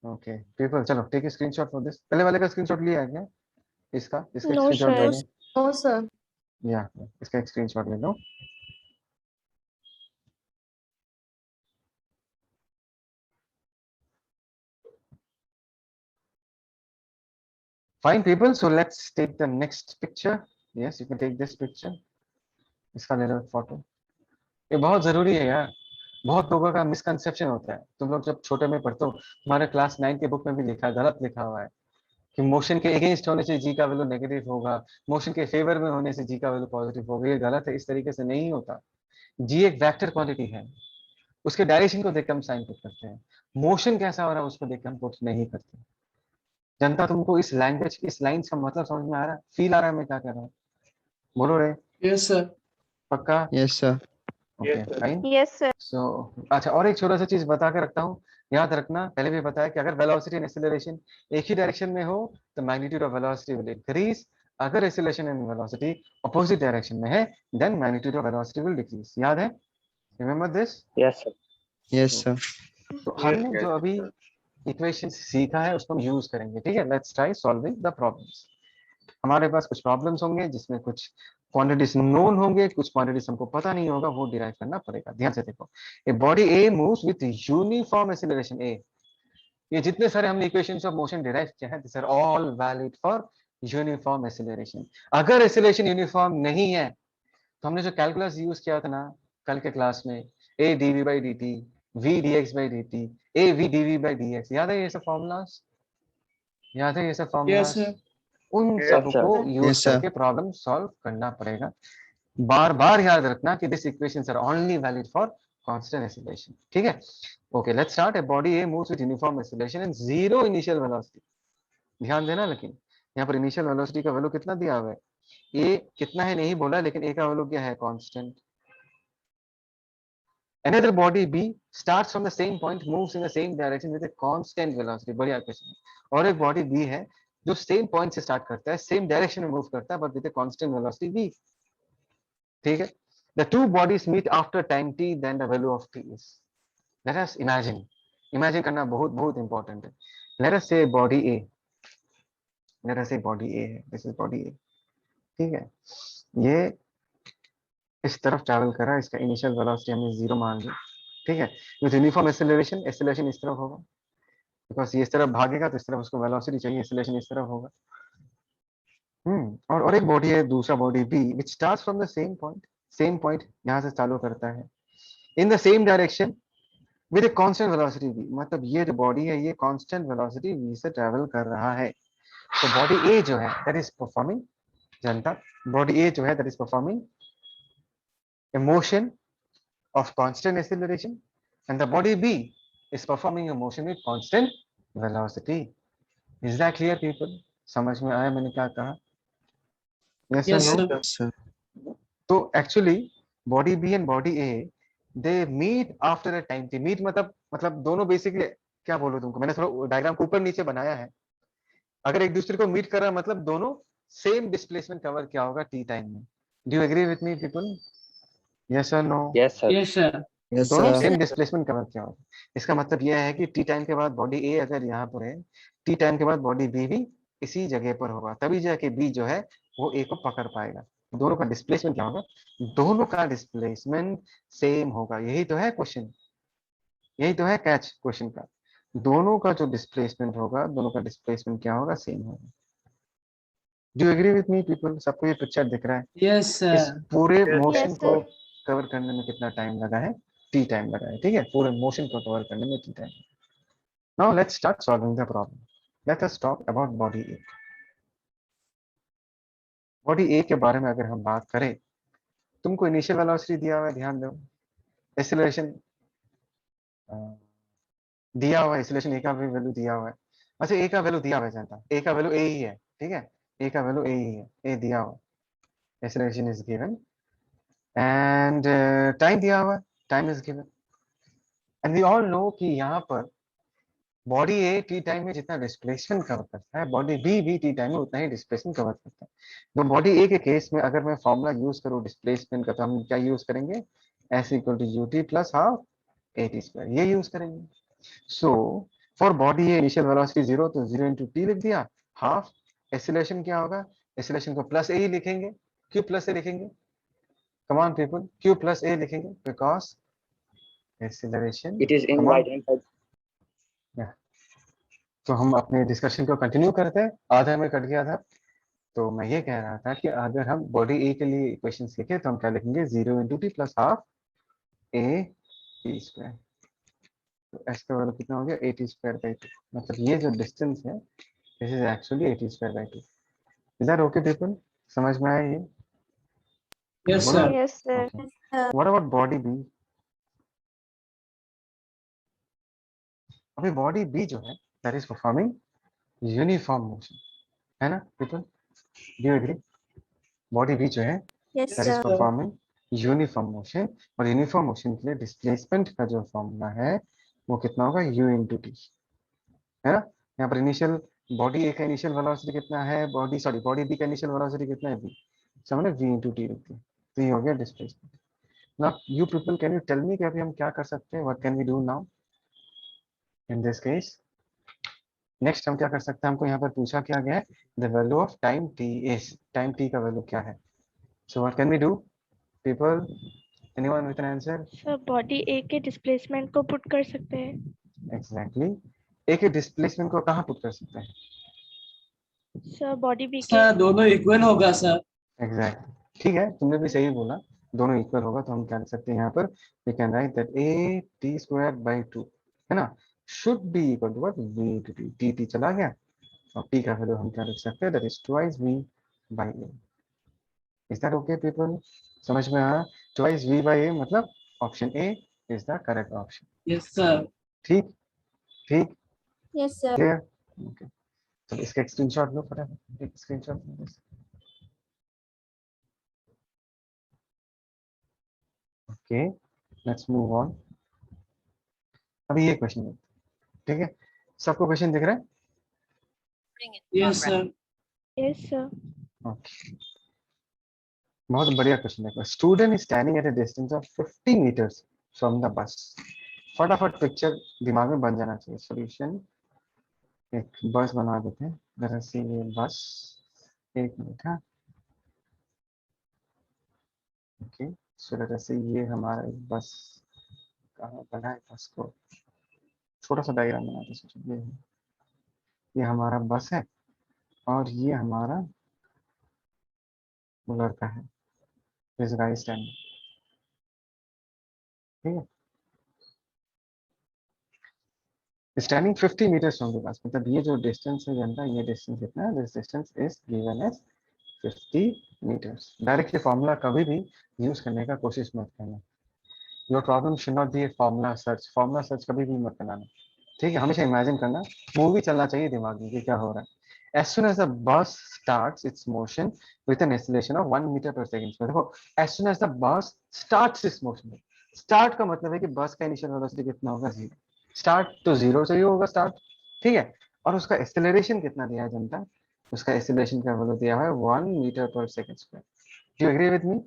Speaker 1: Okay people, चलो take a screenshot for this. पहले वाले का स्क्रीनशॉट लिया है क्या? इसका
Speaker 7: No,
Speaker 1: स्क्रीनशॉट
Speaker 7: sir.
Speaker 1: ले लो।
Speaker 2: No, sir.
Speaker 1: या इसका एक स्क्रीनशॉट ले लो। Fine people, so let's take the next picture. Yes, you can take this picture. इसका ले लो फोटो। ये बहुत जरूरी है यार। बहुत लोगों का मिसकंसेप्शन होता है। तुम लोग जब छोटे में पढ़ते हो, हमारे क्लास 9 के बुक में भी लिखा, गलत लिखा हुआ है कि मोशन के अगेंस्ट होने से जी का वैल्यू नेगेटिव होगा, मोशन के फेवर में होने से जी का वैल्यू पॉजिटिव होगा। ये गलत है, इस तरीके से नहीं होता। जी एक वेक्टर क्वांटिटी है, उसके डायरेक्शन को देख के हम साइन पुट करते हैं। मोशन कैसा हो रहा है उसको देख के हम पुट नहीं करते। जनता, तुमको इस लैंग्वेज, इस लाइन्स का मतलब समझ में आ रहा है? फील आ रहा है मैं क्या कर रहा हूँ? बोलो रे।
Speaker 4: Yes, sir.
Speaker 1: पक्का?
Speaker 5: Yes, sir.
Speaker 1: Okay fine.
Speaker 2: Yes, sir.
Speaker 1: सो अच्छा, और एक छोटा सा चीज बता के रखता हूँ, याद रखना, पहले भी बताया कि अगर वेलोसिटी एंड एक्सेलरेशन एक ही डायरेक्शन में हो तो magnitude of velocity will increase. अगर acceleration and velocity opposite direction में है then magnitude of velocity will decrease. याद है? Remember this?
Speaker 3: Yes, sir.
Speaker 5: Yes, sir.
Speaker 1: तो हमने जो अभी इक्वेशन सीखा है उसको हम यूज करेंगे। ठीक है, let's try solving the problems. हमारे पास कुछ प्रॉब्लम्स होंगे जिसमें कुछ क्वांटिटीज नोन होंगे, कुछ क्वांटिटीज हमको पता नहीं होगा, वो डिराइव करना पड़ेगा। ध्यान से देखो, a body A moves with uniform acceleration a. ये जितने सारे हमने इक्वेशंस ऑफ मोशन डिराइव किए हैं, this are all valid for uniform acceleration. अगर एक्सीलरेशन यूनिफॉर्म नहीं है तो हमने जो कैलकुलस यूज किया था ना कल के क्लास में, a dv by d t, v d x by d t, a v dv by d x, याद है ये सब फॉर्मूलाज? याद है ये सब
Speaker 4: Yes,
Speaker 1: फॉर्मूलाज?
Speaker 4: sir.
Speaker 1: उन
Speaker 3: Yes,
Speaker 1: सब
Speaker 3: sir.
Speaker 1: को यूज
Speaker 5: Yes, sir.
Speaker 1: करके प्रॉब्लम सॉल्व करना पड़ेगा। बार बार याद रखना कि this equations are only valid for constant acceleration. ठीक है, okay let's start. A body A moves with uniform acceleration and zero initial velocity. ध्यान देना, लेकिन यहाँ पर इनिशियल वेलोसिटी का वैल्यू कितना दिया हुआ है? ए कितना है नहीं बोला, लेकिन ए का वैल्यू क्या है? Constant. Another body B starts from the same point, moves in the same direction with a constant velocity। बढ़िया क्वेश्चन। और एक बॉडी B है जो सेम पॉइंट से स्टार्ट करता है, सेम डायरेक्शन में मूव करता है, but with a constant velocity v। ठीक है, the two bodies meet after time t, then the value of t is। let us imagine करना बहुत बहुत इंपॉर्टेंट है। let us say body A, let us say body A है, this is body A। ठीक है, ये इस तरफ ट्रैवल कर रहा है, इसका इनिशियल वेलोसिटी हमने 0 मान ली। ठीक है, विद यूनिफॉर्म एक्सेलरेशन, एक्सेलरेशन इस तरफ होगा, बिकॉज ये इस तरफ भागेगा तो इस तरफ उसको वेलोसिटी चाहिए, एक्सेलरेशन इस तरफ होगा। और एक बॉडी है, दूसरा body B, which starts from the same point यहाँ से चालू करता है, in the same direction with a constant velocity v। मतलब ये जो बॉडी है ये कांस्टेंट वेलोसिटी v से ट्रैवल कर रहा है। तो बॉडी ए जो है दैट इज परफॉर्मिंग, जनता, बॉडी ए जो है that is performing a motion of constant acceleration and the body B is performing a motion with constant velocity। is that clear people? समझ में आया मैंने क्या कहा? yes or
Speaker 4: Yes,
Speaker 1: no?
Speaker 4: sir.
Speaker 5: Yes, sir.
Speaker 1: तो actually body B and body A they meet after a time t. Meet मतलब दोनों basically, क्या बोलूं तुमको, मैंने थोड़ा डायग्राम को ऊपर नीचे बनाया है। अगर एक दूसरे को मीट कर रहा है मतलब दोनों सेम डिस्प्लेसमेंट कवर किया होगा टी टाइम में। Do you agree with me people? Yes और no?
Speaker 3: Yes, sir.
Speaker 4: Yes, sir.
Speaker 5: Yes,
Speaker 1: दोनों
Speaker 5: sir.
Speaker 1: सेम डिस्प्लेसमेंट कवर किया होगा। इसका मतलब यह है कि टी टाइम के बाद बॉडी ए अगर यहाँ पर है, टी टाइम के बाद बॉडी बी भी इसी जगह पर होगा, तभी जाके बी जो है वो ए को पकड़ पाएगा। दोनों का डिस्प्लेसमेंट क्या होगा? दोनों का डिस्प्लेसमेंट सेम होगा। यही तो है क्वेश्चन, यही तो है कैच क्वेश्चन का। दोनों का जो डिस्प्लेसमेंट होगा, दोनों का डिस्प्लेसमेंट क्या होगा? सेम होगा। Do agree with me people? सबको ये पिक्चर दिख रहा है?
Speaker 4: Yes,
Speaker 1: इस
Speaker 4: sir.
Speaker 1: पूरे मोशन
Speaker 2: Yes,
Speaker 1: को
Speaker 2: sir.
Speaker 1: कवर करने में कितना टाइम लगा है? टी टाइम लगा है। ठीक है, पूरे मोशन को कवर करने में t time. Now let's start solving the problem. Let us talk about body A. Body A के बारे में अगर हम बात करें, तुमको इनिशियल वेलोसिटी दिया हुआ है, ध्यान दो। एक्सीलरेशन दिया हुआ है, एक्सीलरेशन ए का भी वैल्यू दिया हुआ है। अच्छा, ए का वैल्यू दिया हुआ है जनता, ए का वैल्यू ए ही है। ठीक है, ए का वैल्यू ए ही है, ए दिया हुआ, acceleration is given and time दिया हुआ, time is given and we all know कि यहाँ पर बॉडी ए टी टाइम में जितना डिस्प्लेसमेंट कवर करता है, बॉडी बी भी टी टाइम में उतना ही डिस्प्लेसमेंट कवर करता है। तो बॉडी ए के केस में अगर मैं फॉर्मूला यूज करूँ डिस्प्लेसमेंट का, तो हम क्या यूज करेंगे, s equal to U T plus half a t square, ये यूज करेंगे। So for body A initial velocity 0, तो 0 इंटू टी लिख दिया, हाफ एक्सीलरेशन क्या होगा, एक्सीलरेशन को प्लस ए ही लिखेंगे, क्यों प्लस ए लिखेंगे, कम ऑन पीपल, क्यों प्लस ए लिखेंगे, because acceleration,
Speaker 3: It is in
Speaker 1: come on.
Speaker 3: right hand side.
Speaker 1: तो हम अपने डिस्कशन को कंटिन्यू करते हैं, आधा में कट गया था। तो मैं ये कह रहा था कि अगर हम बॉडी ए के लिए इक्वेशंस लिखे तो हम क्या लिखेंगे, 0 into T plus half a t square. तो एस का वैल्यू कितना हो गया, ए टी स्क्वायर बाई 2, मतलब ये जो डिस्टेंस है this is actually a t square by 2। Is that okay people, समझ में आया ये?
Speaker 4: Yes,
Speaker 1: बोलो।
Speaker 4: sir.
Speaker 2: Yes, sir.
Speaker 1: What about body B? अभी बॉडी बी जो है that is performing uniform motion, है ना people, do you agree? Body B जो है
Speaker 7: Yes,
Speaker 1: that is
Speaker 7: sir.
Speaker 1: Performing uniform motion, और यूनिफॉर्म मोशन के लिए डिस्प्लेसमेंट का जो फॉर्मूला है वो कितना होगा, u इंटू टी, है ना। यहाँ पर इनिशियल बॉडी ए का इनिशियल वेलोसिटी कितना है, बॉडी बी का इनिशियल वेलोसिटी कितना है, v, तो हमने v इंटू टी रख दिया, तो ये हो गया displacement. Now you people can you tell me कि अभी हम क्या कर सकते हैं, what can we do now in this case? Next हम क्या कर सकते हैं, हमको यहाँ पर पूछा क्या गया है, the value of time t is, time t का वैल्यू क्या है, so what can we do people, anyone with an answer?
Speaker 8: Sir body A के डिस्प्लेसमेंट को पुट कर सकते हैं।
Speaker 1: एग्जैक्टली, एक ही डिस्प्लेसमेंट को कहाँ पुट कर सकते हैं?
Speaker 8: सर बॉडी बी के
Speaker 4: Sir, दोनों equal होगा sir.
Speaker 1: एग्जैक्टली, ठीक है, तुमने भी सही बोला, दोनों इक्वल होगा, तो हम क्या लिख सकते हैं यहाँ पर, we can write that a t square by 2, है ना, should be equal to what, v into t, t t चला गया, और p का वैल्यू हम क्या लिख सकते हैं, that is twice v by a। Is that okay people, समझ में आया? ट्वाइस v बाई a मतलब option A is the correct option.
Speaker 4: Yes, sir.
Speaker 1: ठीक, ठीक,
Speaker 7: Yes, sir.
Speaker 1: Clear, okay. तो इसका एक स्क्रीनशॉट लो फटाफट, एक screenshot low. Okay, let's move on. अभी ये क्वेश्चन है, ठीक है, सबको क्वेश्चन दिख रहा है?
Speaker 4: Yes, sir.
Speaker 8: Yes sir.
Speaker 1: Okay, बहुत बढ़िया क्वेश्चन है। Student is standing at a distance of 50 meters from the bus. फटाफट पिक्चर दिमाग में बन जाना चाहिए। सॉल्यूशन, एक बस बना देते हैं, जरा सी ये बस, एक मिनट, हाँ, ओके, सो लेट अस से ये हमारा एक बस, कहाँ बना है बस को, छोटा सा डायग्राम बनाते हैं, सोचो ये हमारा बस है और ये हमारा वो लड़का है, दिस गाय स्टैंडिंग, ठीक है, स्टैंडिंग 50 मीटर्स फ्रॉम द बस, मतलब ये जो डिस्टेंस है जनता, ये डिस्टेंस कितना है, this distance is given as 50 meters. Directly formula कभी भी यूज करने का कोशिश मत करना। Your problem should not be a formula search कभी भी मत बनाना, ठीक है, हमेशा इमेजिन करना, मूवी चलना चाहिए दिमाग में कि क्या हो रहा है। As soon as the bus starts its motion with an acceleration of 1 meter per second, देखो as soon as the bus starts its motion, start का मतलब है कि बस का इनिशियल वेलोसिटी कितना होगा, 0, स्टार्ट तो 0 से ही होगा स्टार्ट, ठीक है, और उसका एक्सेलरेशन कितना दिया है जनता, उसका एक्सेलरेशन का वैल्यू दिया है 1 meter per second square. Do you agree with me?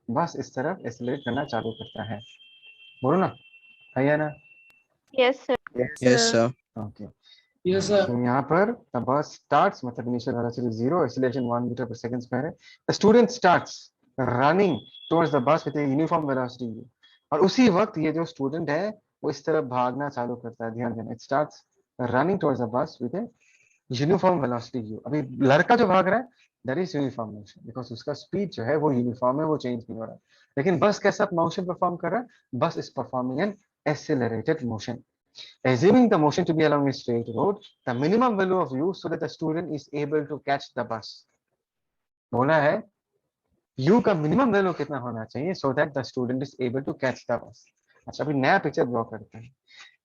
Speaker 1: Bus इस तरफ एक्सेलरेट करना चालू करता है, बोलो ना, है या ना?
Speaker 2: Yes, sir.
Speaker 5: Yes, sir.
Speaker 1: Okay,
Speaker 4: Yes, sir.
Speaker 1: तो यहाँ पर the bus starts मतलब initial velocity 0, acceleration 1 meter per second square है। The student starts running towards the bus with a uniform velocity u, और उसी वक्त ये जो स्टूडेंट है वो इस तरफ भागना चालू करता है, ध्यान देना, it starts running towards the bus with a uniform velocity u। अभी लड़का जो भाग रहा है that is uniform motion, because उसका स्पीड जो है वो यूनिफॉर्म है, वो चेंज नहीं हो रहा है। लेकिन बस कैसा मोशन परफॉर्म कर रहा है, बस is performing N accelerated motion. Assuming the motion to be along a straight road, the minimum value of u so that the student is able to catch the bus। बोला है u का minimum value कितना होना चाहिए so that the student is able to catch the bus। अच्छा, अभी नया picture draw करते हैं।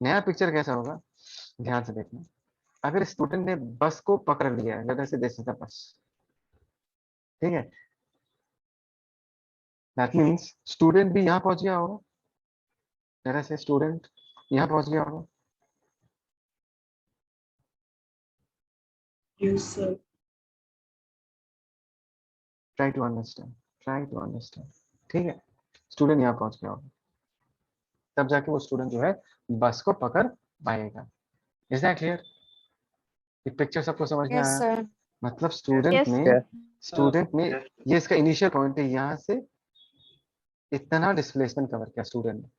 Speaker 1: नया पिक्चर कैसा होगा, ध्यान से देखना। अगर स्टूडेंट ने बस को पकड़ लिया है, लेट अस से दिस इज द बस, ठीक है, दैट मीन्स स्टूडेंट भी यहाँ पहुंच गया होगा, तरह से स्टूडेंट यहाँ पहुंच गया होगा।
Speaker 4: Yes, sir.
Speaker 1: Try to understand, try to understand. ठीक है, स्टूडेंट यहाँ पहुंच गया होगा, तब जाके वो स्टूडेंट जो है बस को पकड़ पाएगा। Is that clear? ये पिक्चर सबको समझ में आया?
Speaker 2: sir.
Speaker 1: मतलब स्टूडेंट
Speaker 2: Yes.
Speaker 1: ने
Speaker 6: Yeah.
Speaker 1: स्टूडेंट ने ये इसका इनिशियल पॉइंट है, यहाँ से इतना डिस्प्लेसमेंट कवर किया स्टूडेंट ने,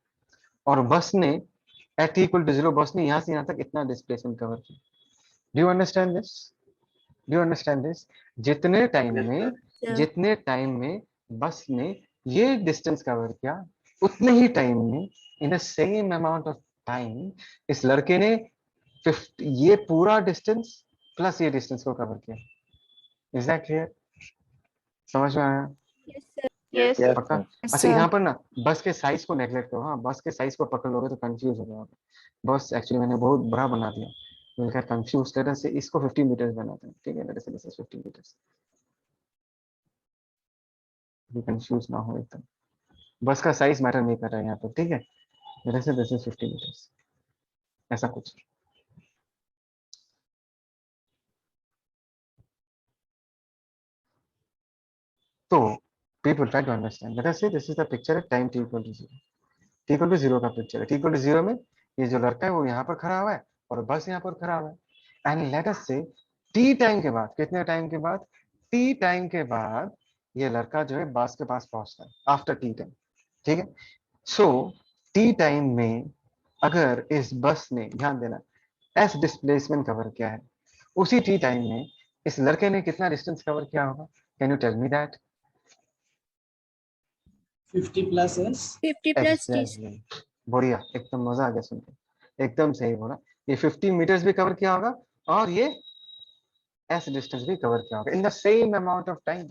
Speaker 1: और बस ने एट इक्वल टू 0 बस ने यहाँ से यहाँ तक इतना डिस्प्लेसमेंट कवर किया। Do you understand this? Do you understand this? जितने टाइम में बस ने ये डिस्टेंस कवर किया, उतने ही टाइम में, इन the same amount of time, इस लड़के ने 50 ये पूरा डिस्टेंस प्लस ये डिस्टेंस को कवर किया। Is that clear? समझ में आया?
Speaker 7: Yes, sir.
Speaker 2: Yes.
Speaker 6: Yes.
Speaker 1: पक्का?
Speaker 2: Yes,
Speaker 1: अच्छा,
Speaker 2: sir.
Speaker 1: यहाँ पर ना बस के साइज को नेग्लेक्ट करो। हाँ, बस के साइज को पकड़ लोगे तो कंफ्यूज हो जाओगे। बस एक्चुअली मैंने बहुत बड़ा बना दिया, तो खैर कंफ्यूज तरह से इसको 50 मीटर्स बनाते हैं। ठीक है, मेरे से 50 मीटर्स, कंफ्यूज ना हो एकदम। बस का साइज मैटर नहीं कर रहा है यहाँ पर। ठीक है, मेरे से 50 मीटर्स, ऐसा कुछ। तो people try to understand. Let us say this is the picture at time t equal to 0. t equal to 0 का पिक्चर है। t equal to 0 में ये जो लड़का है वो यहाँ पर खड़ा हुआ है और बस यहाँ पर खड़ा हुआ है। एंड लेट अस से t टाइम के बाद, कितने टाइम के बाद? t टाइम के बाद ये लड़का जो है बस के पास पहुंचता है, आफ्टर t टाइम। ठीक है, सो t टाइम में अगर इस बस ने, ध्यान देना, s डिस्प्लेसमेंट कवर किया है, उसी t टाइम में इस लड़के ने कितना डिस्टेंस कवर किया होगा? Can you tell me that?
Speaker 4: 50 plus S.
Speaker 7: 50 plus T.
Speaker 1: Exactly. बढ़िया, एकदम मजा आ गया सुनकर, एकदम सही बोला। ये 50 मीटर्स भी कवर किया होगा और ये एस डिस्टेंस भी कवर किया होगा इन the same amount of time.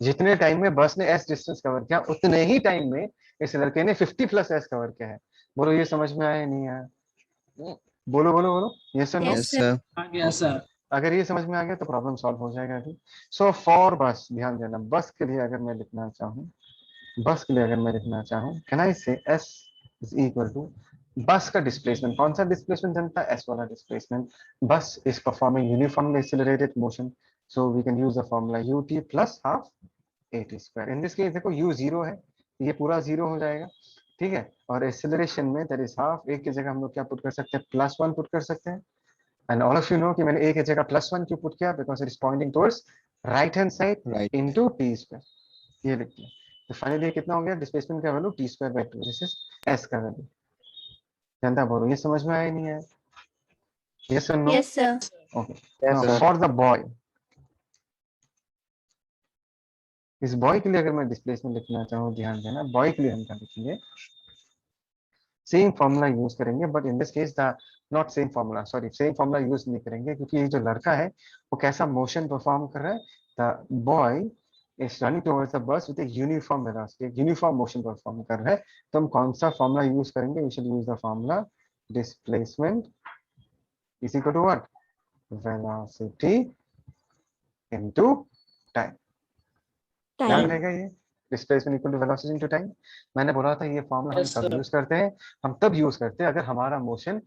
Speaker 1: जितने टाइम में बस ने एस डिस्टेंस कवर किया, उतने ही टाइम में इस लड़के ने 50 प्लस एस कवर किया है। बोलो ये समझ में आया नहीं आया? बोलो बोलो बोलो, ये सुनो।
Speaker 7: Yes,
Speaker 5: Yes,
Speaker 7: sir.
Speaker 5: sir.
Speaker 4: आ गया सर।
Speaker 1: अगर ये समझ में आ गया तो प्रॉब्लम सॉल्व हो जाएगा अभी। सो फॉर बस, ध्यान देना, बस के लिए अगर मैं लिखना चाहूँ, बस के लिए अगर मैं लिखना चाहूँ, कैन आई से s इज इक्वल टू बस का डिस्प्लेसमेंट। कौन सा डिस्प्लेसमेंट जनता है? s वाला displacement. Bus is performing uniformly accelerated motion, so we can use the formula ut plus half at square. In this case देखो u 0 है, ये पूरा 0 हो जाएगा। ठीक है, और एक्सेलरेशन में दैट इज हाफ, एक की जगह हम लोग क्या पुट कर सकते हैं? +1 पुट कर सकते हैं। And all of you no कि मैंने a की जगह +1 क्यों पुट किया? Because it is pointing towards right hand side
Speaker 5: Right.
Speaker 1: Into t square. ये लिख दिया। तो फाइनली कितना हो गया? डिस्प्लेसमेंट का value t square by 2, this is s का वैल्यू। जनता बोलो ये समझ में आया नहीं है? यस और no?
Speaker 7: Yes, sir.
Speaker 1: Okay,
Speaker 6: Yes,
Speaker 1: now
Speaker 6: sir.
Speaker 1: For the boy, इस बॉय के लिए अगर मैं डिस्प्लेसमेंट लिखना चाहूँ, ध्यान देना, बॉय के लिए हम क्या लिखेंगे? सेम फॉर्मूला यूज करेंगे, but in this case the not same formula, sorry, same formula use नहीं करेंगे, क्योंकि ये जो लड़का है वो कैसा मोशन परफॉर्म कर रहा है? The boy is running towards the bus with a uniform velocity, uniform motion perform कर रहा है। तो हम कौन सा फॉर्मूला यूज करेंगे? We should use the formula displacement is equal to what? Velocity into time। ध्यान
Speaker 7: Time.
Speaker 1: रहेगा ये, displacement equal to velocity into time। मैंने बोला था ये फॉर्मूला हम
Speaker 4: Yes,
Speaker 1: कब
Speaker 4: sir.
Speaker 1: यूज करते हैं? हम तब यूज करते हैं अगर हमारा मोशन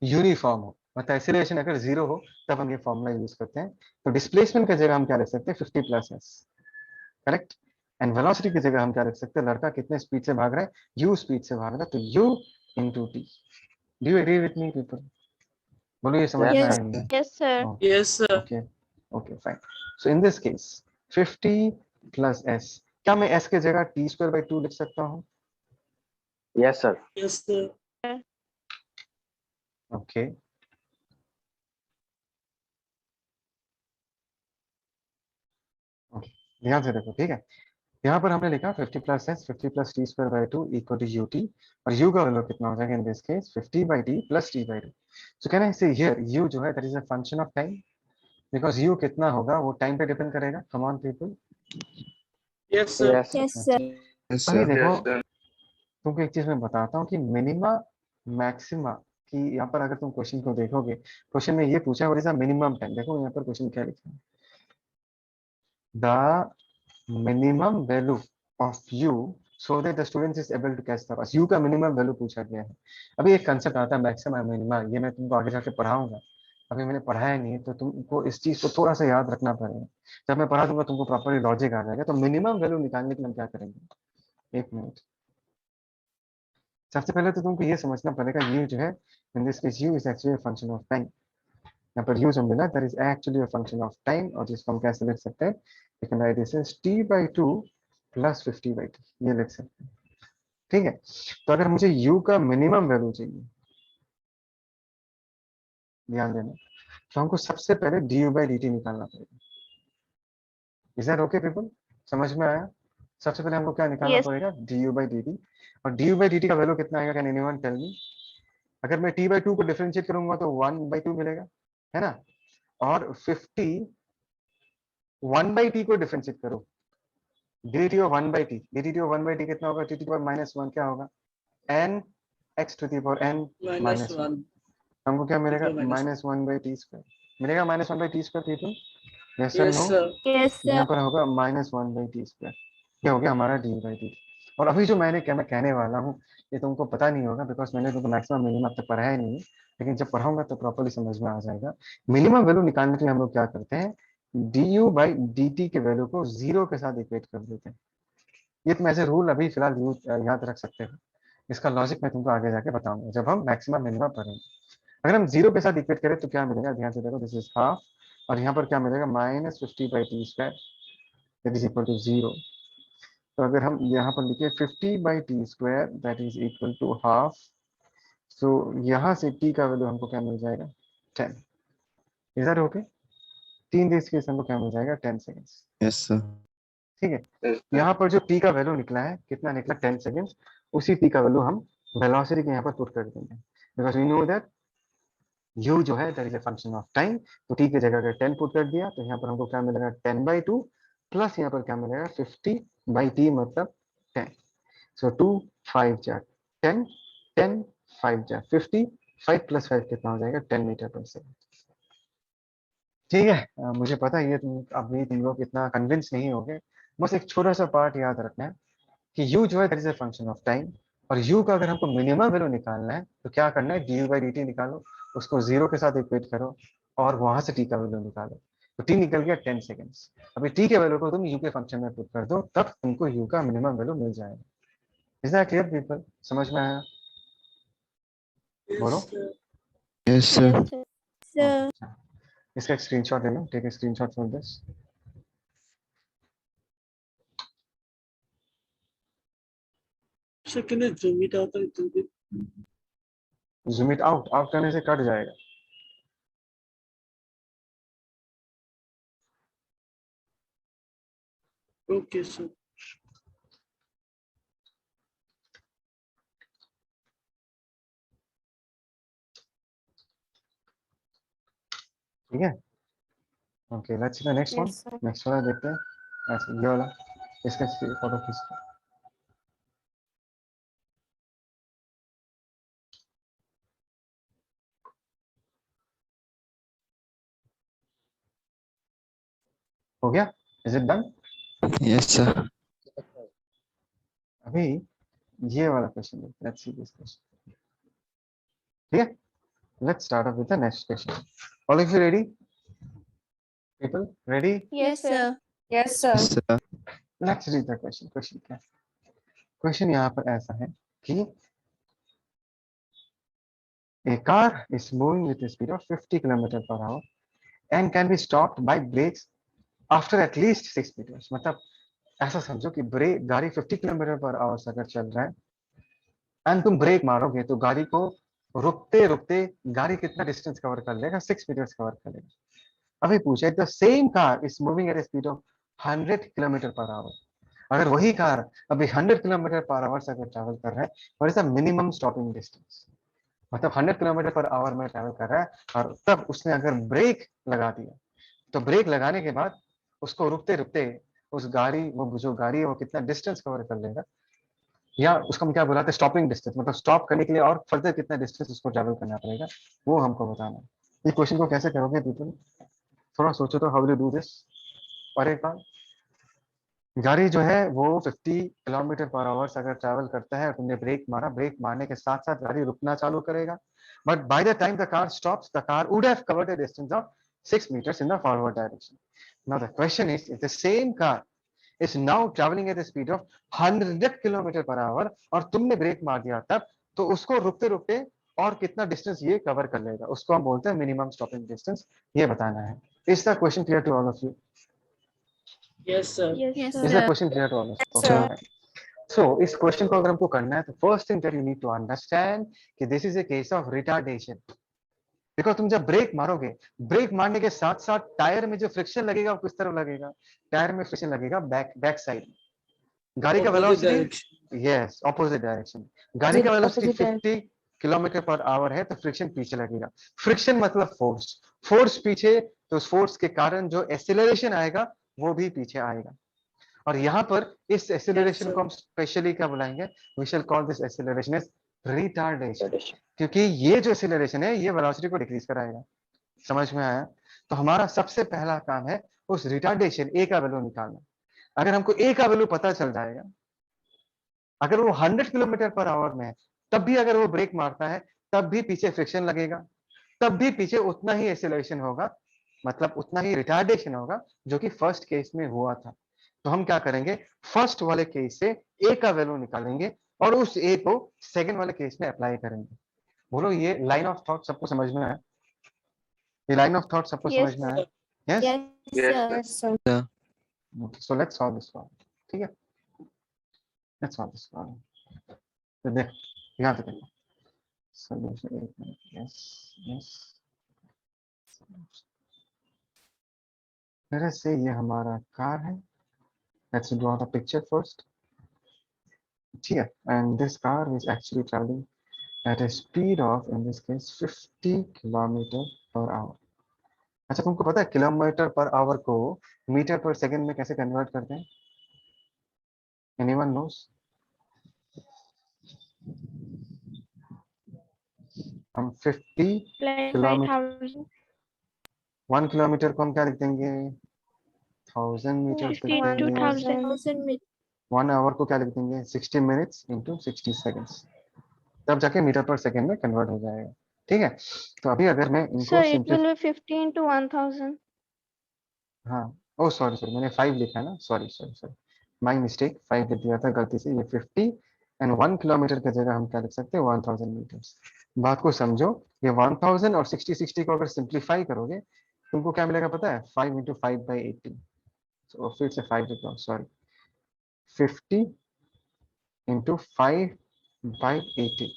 Speaker 1: यूनिफॉर्म हो, मतलब एक्सीलरेशन अगर 0 हो, तब हम ये फॉर्मूला यूज करते हैं। तो डिस्प्लेसमेंट की जगह हम क्या लिख सकते हैं? 50 plus s, correct. And velocity की जगह हम क्या लिख सकते हैं? लड़का कितने स्पीड से भाग रहा है? u स्पीड से भाग रहा है, तो u into t। Do you agree with me people? बोलो ये समझ में
Speaker 7: Yes.
Speaker 1: आया नहीं है?
Speaker 2: Yes, sir.
Speaker 4: Yes, sir.
Speaker 1: Okay okay fine. So in this case 50 plus s, क्या मैं s की जगह t स्क्वायर बाय 2 लिख सकता हूँ?
Speaker 6: Yes, sir.
Speaker 4: Yes, sir.
Speaker 1: Okay, ध्यान से देखो, ठीक है। यहाँ पर हमने लिखा 50 plus s, 50 plus t square by 2 equal to ut, और u का वैल्यू कितना हो जाएगा in this case? 50 by t plus t by 2। So can I say here u जो है that is a function of time, because u कितना होगा वो टाइम पे डिपेंड करेगा। Come on people.
Speaker 4: Yes, sir.
Speaker 6: Yes.
Speaker 7: Yes, sir.
Speaker 5: Yes,
Speaker 1: अभी
Speaker 5: sir.
Speaker 1: देखो, तुमको एक चीज मैं बताता हूँ कि मिनिमा मैक्सिमा की, यहाँ पर अगर तुम क्वेश्चन को देखोगे, क्वेश्चन में ये पूछा what is the minimum time. देखो यहाँ पर क्वेश्चन क्या लिखा है, the minimum value of u so that the student is able to catch the bus. u का minimum value पूछा गया है। अभी एक कंसेप्ट आता है मैक्सिमम मिनिमा, ये मैं तुमको आगे जाके पढ़ाऊंगा, अभी मैंने पढ़ाया नहीं है, तो तुमको इस चीज को थोड़ा सा याद रखना पड़ेगा। जब मैं पढ़ा दूंगा तुमको प्रॉपरली लॉजिक आ जाएगा। तो मिनिमम वैल्यू निकालने के लिए हम क्या करेंगे, एक मिनट। सबसे पहले तो तुमको ये समझना पड़ेगा u जो है, in this case u is actually function of time. यहाँ पर u जो मिला that is actually a function of time, और जिसको हम कैसे लिख सकते हैं, we can write this as t/2 + 50/2, ये लिख सकते हैं। ठीक है, तो अगर मुझे u का मिनिमम वैल्यू चाहिए, ध्यान देना, तो हमको सबसे पहले du/dt निकालना पड़ेगा। इज दैट ओके पीपल, समझ में आया? सबसे पहले हमको क्या निकालना
Speaker 2: Yes.
Speaker 1: पड़ेगा, du/dt। और du/dt का वैल्यू कितना आएगा, कैन एनीवन टेल मी? अगर मैं t/2 को डिफरेंशिएट करूंगा तो 1/2 मिलेगा, है ना। और 50 1/t को डिफरेंशिएट करो, dt of 1/t, dt of 1/t कितना होगा, t to the power -1 क्या होगा, n x to the power n
Speaker 4: minus
Speaker 1: -1।
Speaker 4: 1.
Speaker 1: हमको क्या मिलेगा,
Speaker 4: minus
Speaker 1: -1/t² मिलेगा, -1/t² पीपल, यस और
Speaker 4: Yes,
Speaker 1: no?
Speaker 4: sir.
Speaker 2: Yes, sir.
Speaker 1: यहाँ पर होगा -1/t², ये हो गया हमारा d/dt। और अभी जो मैं कहने वाला हूँ ये तुमको पता नहीं होगा, बिकॉज मैंने तुमको मैक्सिमम मिनिमम अब तक पढ़ाया ही नहीं है, लेकिन जब पढ़ाऊंगा तो प्रॉपर्ली समझ में आ जाएगा। मिनिमम वैल्यू निकालने के लिए हम लोग क्या करते हैं, du/dt के वैल्यू को 0 के साथ इक्वेट कर देते हैं। ये तुम ऐसे रूल अभी फिलहाल याद रख सकते हो, इसका लॉजिक मैं तुमको आगे जाके बताऊंगा जब हम मैक्सिमम मिनिमम पढ़ेंगे। अगर हम 0 के साथ इक्वेट करें तो क्या मिलेगा, ध्यान से देखो, दिस इज हाफ, और यहाँ पर क्या मिलेगा, -50/t² that is equal to 0। तो अगर हम यहाँ पर लिखे 50/t² that is equal to half, तो यहाँ से t का वैल्यू हमको क्या मिल जाएगा, 10। इधर ओके, 3 देश के हमको क्या मिल जाएगा, 10 सेकेंड्स।
Speaker 5: Yes, sir.
Speaker 1: ठीक है, यहाँ पर जो t का वैल्यू निकला है, कितना निकला, 10 सेकेंड्स, उसी t का वैल्यू हम वेलोसिटी के यहाँ पर पुट कर देंगे, because we know that u जो है that is a function of time. तो t की जगह अगर 10 पुट कर दिया तो यहाँ पर हमको क्या मिलेगा, 10/2 प्लस यहाँ पर क्या मिलेगा, 50/t मतलब 10। सो 2 5 जा 10, 10 5 जा 50, 5 + 5 कितना हो जाएगा, 10 मीटर पर सेकेंड। ठीक है, मुझे पता है ये तुम लोग इतना कन्विंस नहीं हो गए। बस एक छोटा सा पार्ट याद रखना है कि u जो है that is a function of time, और u का अगर हमको मिनिमम वैल्यू निकालना है तो क्या करना है, du/dt निकालो, उसको 0 के साथ इक्वेट करो, और वहां से t का वैल्यू निकालो। तो t निकल गया 10 सेकेंड्स। अभी t के वैल्यू को तुम u के फंक्शन में पुट कर दो, तब तुमको u का मिनिमम वैल्यू मिल जाएगा। इज दैट क्लियर पीपल, समझ में आया? बोलो।
Speaker 5: Yes, sir.
Speaker 2: Yes, sir.
Speaker 7: Sir,
Speaker 1: अच्छा, इसका एक स्क्रीनशॉट ले लो, take a screenshot for this.
Speaker 4: So can you zoom it out a little bit?
Speaker 1: Zoom it out करने से कट जाएगा।
Speaker 4: Okay, sir.
Speaker 1: ठीक है, okay, let's see the next one.
Speaker 2: Yes, sir.
Speaker 1: Next वाला देखते हैं, ऐसे ये वाला, इसका फोटो खींच लो। हो गया, is it done?
Speaker 5: Yes, sir.
Speaker 1: अभी ये वाला क्वेश्चन देखते हैं, लेट्स सी दिस क्वेश्चन। ठीक है, let's start of with the next question. All of you ready people, ready?
Speaker 2: Yes, sir.
Speaker 8: Yes, sir.
Speaker 5: Yes, sir.
Speaker 1: Let's read the question. Question क्या है? Question यहाँ पर ऐसा है कि a car is moving with a speed of 50 km/h and can be stopped by brakes after at least 6 meters। मतलब ऐसा समझो कि ब्रेक, गाड़ी 50 km/h से अगर चल रहा है एंड तुम ब्रेक मारोगे तो गाड़ी को रुकते रुकते गाड़ी कितना डिस्टेंस कवर कर लेगा, 6 मीटर्स कवर कर लेगा। अभी पूछा, the same car is moving at speed of 100 km/h। अगर वही कार अभी 100 km/h से अगर ट्रैवल कर रहा है, what is the minimum stopping distance, मतलब 100 km/h में ट्रैवल कर रहा है, और तब उसने अगर ब्रेक लगा दिया, तो ब्रेक लगाने के बाद उसको रुकते रुकते उस गाड़ी, वो जो गाड़ी है वो कितना डिस्टेंस कवर कर लेगा, या उसको हम क्या बुलाते हैं, स्टॉपिंग डिस्टेंस, मतलब स्टॉप करने के लिए और फर्दर कितना डिस्टेंस उसको ट्रैवल करना पड़ेगा, वो हमको बताना है। ये क्वेश्चन को कैसे करोगे पीपल, थोड़ा सोचो तो, how will you do this? और एक बार, गाड़ी जो है वो 50 किलोमीटर पर आवर से अगर ट्रैवल करता है और तुमने ब्रेक मारा, ब्रेक मारने के साथ साथ गाड़ी रुकना चालू करेगा, but by the time the car stops the car would have covered a distance of 6 meters in the forward direction. Now the question is, if the same car is now traveling at the speed of 100 kilometer per our और तुमने break मार दिया तब, तो उसको रुकते रुकते और कितना डिस्टेंस ये कवर कर लेगा, उसको हम बोलते हैं मिनिमम स्टॉपिंग डिस्टेंस, ये बताना है। Is the question clear to all of you?
Speaker 4: Yes, sir.
Speaker 8: Yes,
Speaker 7: Yes,
Speaker 8: sir.
Speaker 1: Is
Speaker 7: sir.
Speaker 1: the question clear to all of us?
Speaker 7: sir.
Speaker 1: Okay. So इस क्वेश्चन को अगर हमको करना है तो first thing that you need to understand कि this is a case of retardation. Because तुम जब ब्रेक मारोगे, ब्रेक मारने के साथ साथ टायर में जो फ्रिक्शन लगेगा वो किस तरफ लगेगा? टायर में फ्रिक्शन लगेगा बैक साइड। गाड़ी का
Speaker 4: Opposite
Speaker 1: velocity,
Speaker 4: direction.
Speaker 1: Yes opposite direction. गाड़ी का velocity
Speaker 7: Opposite
Speaker 1: 50 kilometre per our है तो फ्रिक्शन पीछे लगेगा। फ्रिक्शन मतलब फोर्स, फोर्स पीछे, तो उस फोर्स के कारण जो एक्सेलरेशन आएगा वो भी पीछे आएगा। और यहाँ पर इस एक्सेलरेशन को हम स्पेशली क्या बुलाएंगे? We shall call this acceleration as retardation, क्योंकि ये जो एक्सेलरेशन है ये वेलोसिटी को डिक्रीज कराएगा। समझ में आया? तो हमारा सबसे पहला काम है उस रिटार्डेशन ए का वैल्यू निकालना। अगर हमको ए का वैल्यू पता चल जाएगा, अगर वो 100 किलोमीटर पर आवर में है तब भी अगर वो ब्रेक मारता है तब भी पीछे फ्रिक्शन लगेगा, तब भी पीछे उतना ही एक्सेलरेशन होगा, मतलब उतना ही रिटार्डेशन होगा जो कि फर्स्ट केस में हुआ था। तो हम क्या करेंगे, फर्स्ट वाले केस से ए का वैल्यू निकालेंगे और उस ए को सेकंड वाले केस में अप्लाई करेंगे। बोलो ये लाइन ऑफ थॉट सबको समझ में आया? ये लाइन ऑफ थॉट सबको
Speaker 2: Yes,
Speaker 1: समझ में आया? Yes,
Speaker 2: Yes, sir.
Speaker 7: sir.
Speaker 1: So let's solve this problem. ठीक है, लेट्स सॉल्व दिस प्रॉब्लम। तो देख, यहाँ पे देखो, सॉल्यूशन एक मिनट, यस यस। मेरे से ये हमारा कार है, let's draw the picture first. ठीक है, and this car is actually travelling at a speed of, in this case, 50 kilometre per our. अच्छा, तुमको पता है किलोमीटर पर आवर को मीटर पर सेकंड में कैसे कन्वर्ट करते हैं? Anyone nose? हम 50 किलोमीटर, 1 किलोमीटर को हम क्या लिख देंगे? 1000 मीटर लिख
Speaker 8: 50 to
Speaker 1: देंगे।
Speaker 8: 1000.
Speaker 7: 1000 meters.
Speaker 1: 1 आवर को क्या लिख देंगे? 60 मिनट्स इंटू 60 सेकेंड्स, तब जाके मीटर पर सेकंड में कन्वर्ट हो जाएगा। ठीक है, तो अभी अगर मैं इनको
Speaker 2: Sir, it will be 50 into 1000.
Speaker 1: हाँ, ओ सॉरी सॉरी, मैंने 5 लिखा है ना, sorry sorry sorry, my mistake, 5 लिख दिया था गलती से। ये 50 एंड 1 किलोमीटर की जगह हम क्या लिख सकते हैं? 1000 मीटर्स। बात को समझो, ये 1000 और 60 को अगर सिंप्लीफाई करोगे तुमको क्या मिलेगा पता है? 5 into 5/18। तो फिर से 5 लिख लो, sorry, 50 into 5/18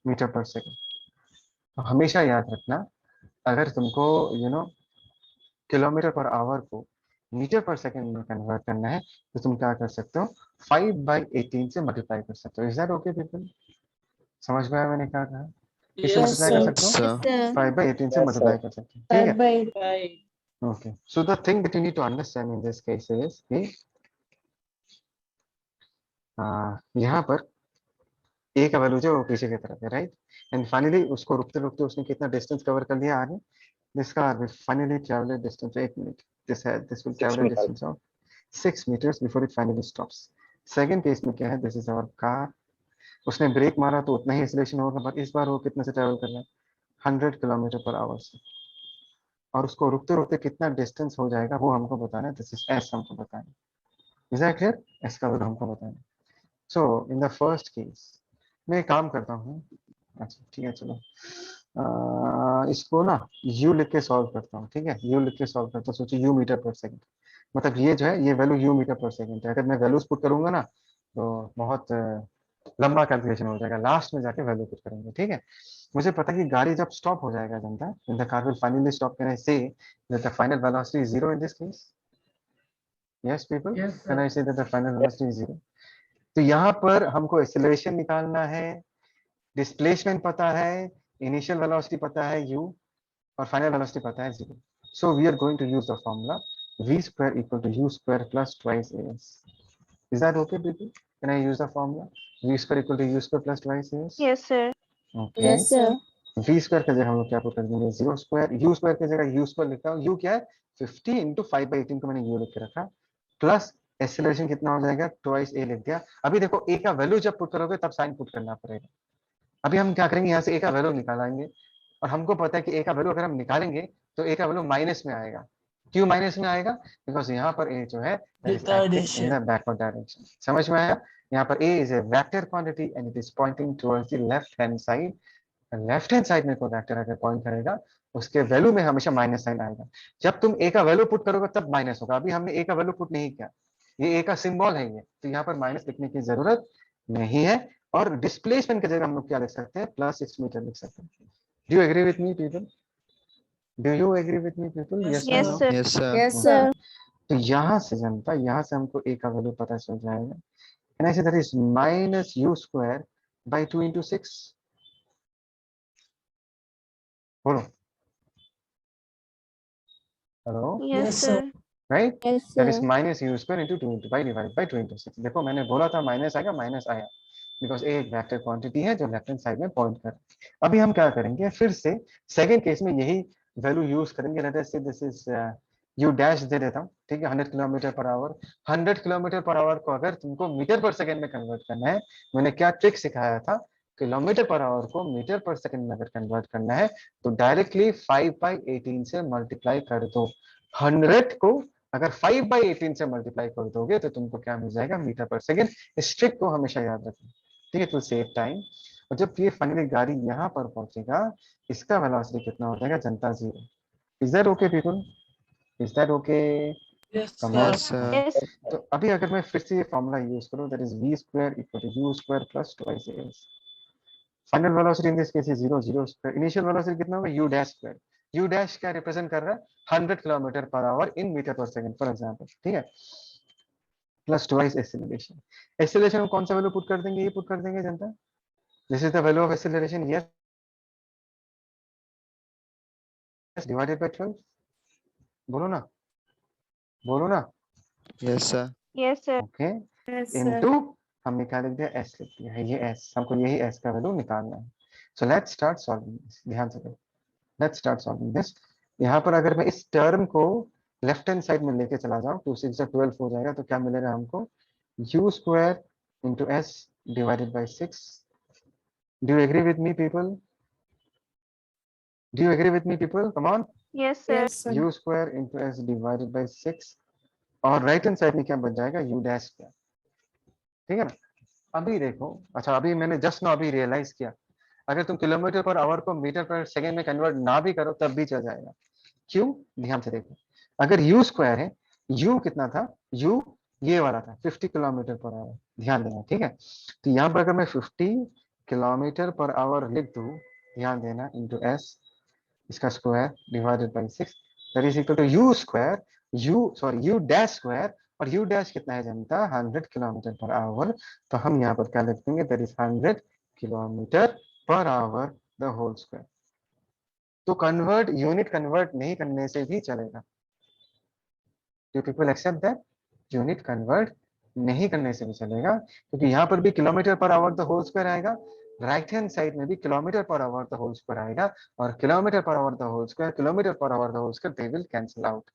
Speaker 1: metre per second. तो हमेशा याद रखना, अगर तुमको किलोमीटर पर आवर को मीटर पर सेकंड में कन्वर्ट करना है तो तुम क्या कर सकते हो? 5/18 से मल्टीप्लाई कर सकते हो। Is that okay people? समझ में आया मैंने क्या कहा? किससे
Speaker 4: Yes,
Speaker 1: मल्टीप्लाई कर
Speaker 4: sir.
Speaker 1: सकते हो?
Speaker 5: Sir.
Speaker 7: Yes, sir.
Speaker 1: 5/18 से
Speaker 6: Yes,
Speaker 1: मल्टीप्लाई
Speaker 6: sir.
Speaker 1: कर सकते हो। ठीक है,
Speaker 4: Bye.
Speaker 1: Okay. So the thing that you need to understand in this case is कि यहाँ पर ए का वैल्यू जो है वो पीछे की तरफ है, राइट? एंड फाइनली उसको रुकते रुकते उसने कितना डिस्टेंस कवर कर लिया आगे? This car will finally travel distance, 1 minute, this will
Speaker 6: 6
Speaker 1: travel
Speaker 6: meters.
Speaker 1: Distance of 6 meters before it finally stops. Second case में क्या है? दिस इज आवर कार, उसने ब्रेक मारा तो उतना ही एक्सेलरेशन होगा, बट इस बार वो कितने से ट्रैवल कर रहा है? 100 किलोमीटर पर आवर से, और उसको रुकते रुकते कितना डिस्टेंस हो जाएगा वो हमको बताना है। दिस इज एस, हमको बताना है। Is that clear? एस का वैल्यू हमको बताना है। सो इन द फर्स्ट केस मैं एक काम करता हूँ, अच्छा ठीक है, चलो इसको ना u लिख के सॉल्व करता हूँ। ठीक है, u लिख के सॉल्व करता हूँ। सोचिए u मीटर पर सेकंड, मतलब ये जो है ये value u metre per second है। अगर मैं वैल्यूज पुट करूंगा ना तो बहुत लंबा कैलकुलेशन हो जाएगा, लास्ट में जाके वैल्यू पुट करेंगे। ठीक है, मुझे पता है कि गाड़ी जब स्टॉप हो जाएगा जनता, when the car will finally stop, can I say that the final velocity is 0 in this case? Yes people,
Speaker 4: Yes, sir.
Speaker 1: can I say that the final velocity is 0? तो यहाँ पर हमको एक्सेलरेशन निकालना है, displacement पता है, initial velocity पता है u, और फाइनल वेलोसिटी पता है 0। So we are going to use the formula v square equal to u square plus twice as। Is that okay people? Can I use the formula v square equal to u square plus twice as?
Speaker 2: Yes, sir.
Speaker 1: Okay,
Speaker 7: Yes, sir.
Speaker 1: v square की जगह हम लोग क्या put कर देंगे? 0 square, u square की जगह u square लिखता हूँ। u क्या है? 50 into 5/18 को मैंने u लिख के रखा, प्लस एक्सेलरेशन कितना हो जाएगा, ट्वाइस ए लिख दिया। अभी देखो ए का वैल्यू जब पुट करोगे तब साइन पुट करना पड़ेगा। अभी हम क्या करेंगे, यहाँ से ए का वैल्यू निकालेंगे और हमको पता है कि ए का वैल्यू अगर हम निकालेंगे तो ए का वैल्यू माइनस में आएगा। क्यों माइनस में आएगा, बिकॉज यहाँ पर ए जो है इन द बैकवर्ड डायरेक्शन। समझ में आया, यहाँ पर a is a vector quantity and it is pointing towards the left hand side. Left hand side में कोई वेक्टर अगर पॉइंट करेगा उसके वैल्यू में हमेशा माइनस साइन आएगा। जब तुम ए का वैल्यू पुट करोगे तब माइनस होगा। अभी हमने ए का वैल्यू पुट नहीं किया, ये ए का सिंबल है ये, तो यहाँ पर माइनस लिखने की जरूरत नहीं है। और डिस्प्लेसमेंट की जगह हम लोग क्या लिख सकते हैं, +6 मीटर लिख सकते हैं। Do you agree with me people, do you agree with me people, yes
Speaker 2: Yes,
Speaker 1: no.
Speaker 2: sir.
Speaker 5: Yes, sir.
Speaker 2: Yes, sir.
Speaker 1: तो यहाँ से जनता, यहाँ से हमको ए का वैल्यू पता चल जाएगा। एंड ऐसे दैट इज -u² by 2 × 6। बोलो, hello,
Speaker 8: Yes,
Speaker 4: Yes,
Speaker 8: sir.
Speaker 1: Right,
Speaker 2: Yes,
Speaker 1: that is
Speaker 2: sir.
Speaker 1: -u² × 2 by 2 × 6। देखो मैंने बोला था माइनस आएगा, माइनस आया, बिकॉज ए एक वेक्टर क्वांटिटी है जो लेफ्ट हैंड साइड में पॉइंट कर। अभी हम क्या करेंगे, फिर से सेकंड केस में यही वैल्यू यूज करेंगे। लेट अस से दिस इज u डैश दे देता हूँ, ठीक है, 100 kilometer per our. 100 kilometer per our को अगर तुमको मीटर पर सेकंड में कन्वर्ट करना है, मैंने क्या ट्रिक सिखाया था, किलोमीटर पर आवर को मीटर पर सेकंड में अगर कन्वर्ट करना है तो डायरेक्टली 5/18 से मल्टीप्लाई कर दो। 100 को अगर 5/18 से मल्टीप्लाई कर दोगे तो तुमको क्या मिल जाएगा, मीटर पर सेकंड। इस ट्रिक को हमेशा याद रखना, ठीक है, टू सेव टाइम। और जब ये फाइनली गाड़ी यहाँ पर पहुंचेगा, इसका वेलोसिटी कितना हो जाएगा जनता, 0। Is that okay people, is that okay,
Speaker 4: Yes,
Speaker 1: come on.
Speaker 5: Yes, sir.
Speaker 2: Yes.
Speaker 1: तो अभी अगर मैं फिर से ये फॉर्मूला यूज करूं, that is v² = u² + 2as। Final velocity in this case is 0, 0²। Initial velocity कितना होगा, u डैश²। u डैश क्या रिप्रेजेंट कर रहा है, 100 kilometer per our in metre per second for example, ठीक है, प्लस ट्वाइस एक्सेलरेशन। एक्सेलरेशन हम कौन सा वैल्यू पुट कर देंगे, ये पुट कर देंगे जनता, this is the value of acceleration, yes, divided by 12। बोलो ना, बोलो ना,
Speaker 5: Yes, sir.
Speaker 2: Yes, sir.
Speaker 1: Okay,
Speaker 2: Yes, sir.
Speaker 1: Into हम निकाल दिया s लिख दिया है, ये s, हमको यही s का वैल्यू निकालना है। So let's start solving this, ध्यान से देखो, लेट्स स्टार्ट सॉल्विंग दिस। यहाँ पर अगर मैं इस टर्म को लेफ्ट हैंड साइड में लेके चला जाऊँ, 2 6 12 हो जाएगा, तो क्या मिलेगा हमको, u² × s divided by 6। Do you agree with me people, do you agree with me people, come on,
Speaker 2: Yes, sir.
Speaker 4: yes, sir.
Speaker 1: u² × s divided by 6। और राइट हैंड साइड में क्या बन जाएगा, u डैश क्या, ठीक है ना। अभी देखो, अच्छा अभी मैंने जस्ट ना अभी रियलाइज किया, अगर तुम किलोमीटर पर आवर को मीटर पर सेकंड में कन्वर्ट ना भी करो तब भी चल जाएगा। क्यों, ध्यान से देखो, अगर u² है, u कितना था, u ये वाला था 50 किलोमीटर पर आवर, ध्यान देना, ठीक है। तो यहाँ पर अगर मैं 50 किलोमीटर पर आवर लिख दूं, ध्यान देना, इंटू s, इसका square divided by 6, that is equal to u dash. और u डैश कितना है जनता, 100 किलोमीटर पर आवर। तो हम यहाँ पर क्या लिख देंगे, that is 100 kilometer per hour the whole square. तो कन्वर्ट, यूनिट कन्वर्ट नहीं करने से भी चलेगा। Do people accept that, unit convert नहीं करने से भी चलेगा, क्योंकि यहाँ पर भी kilometer per hour the whole square आएगा, राइट हैंड साइड में भी kilometer per hour the whole square आएगा, और kilometer per hour the whole square, kilometer per hour the whole square, they will cancel out.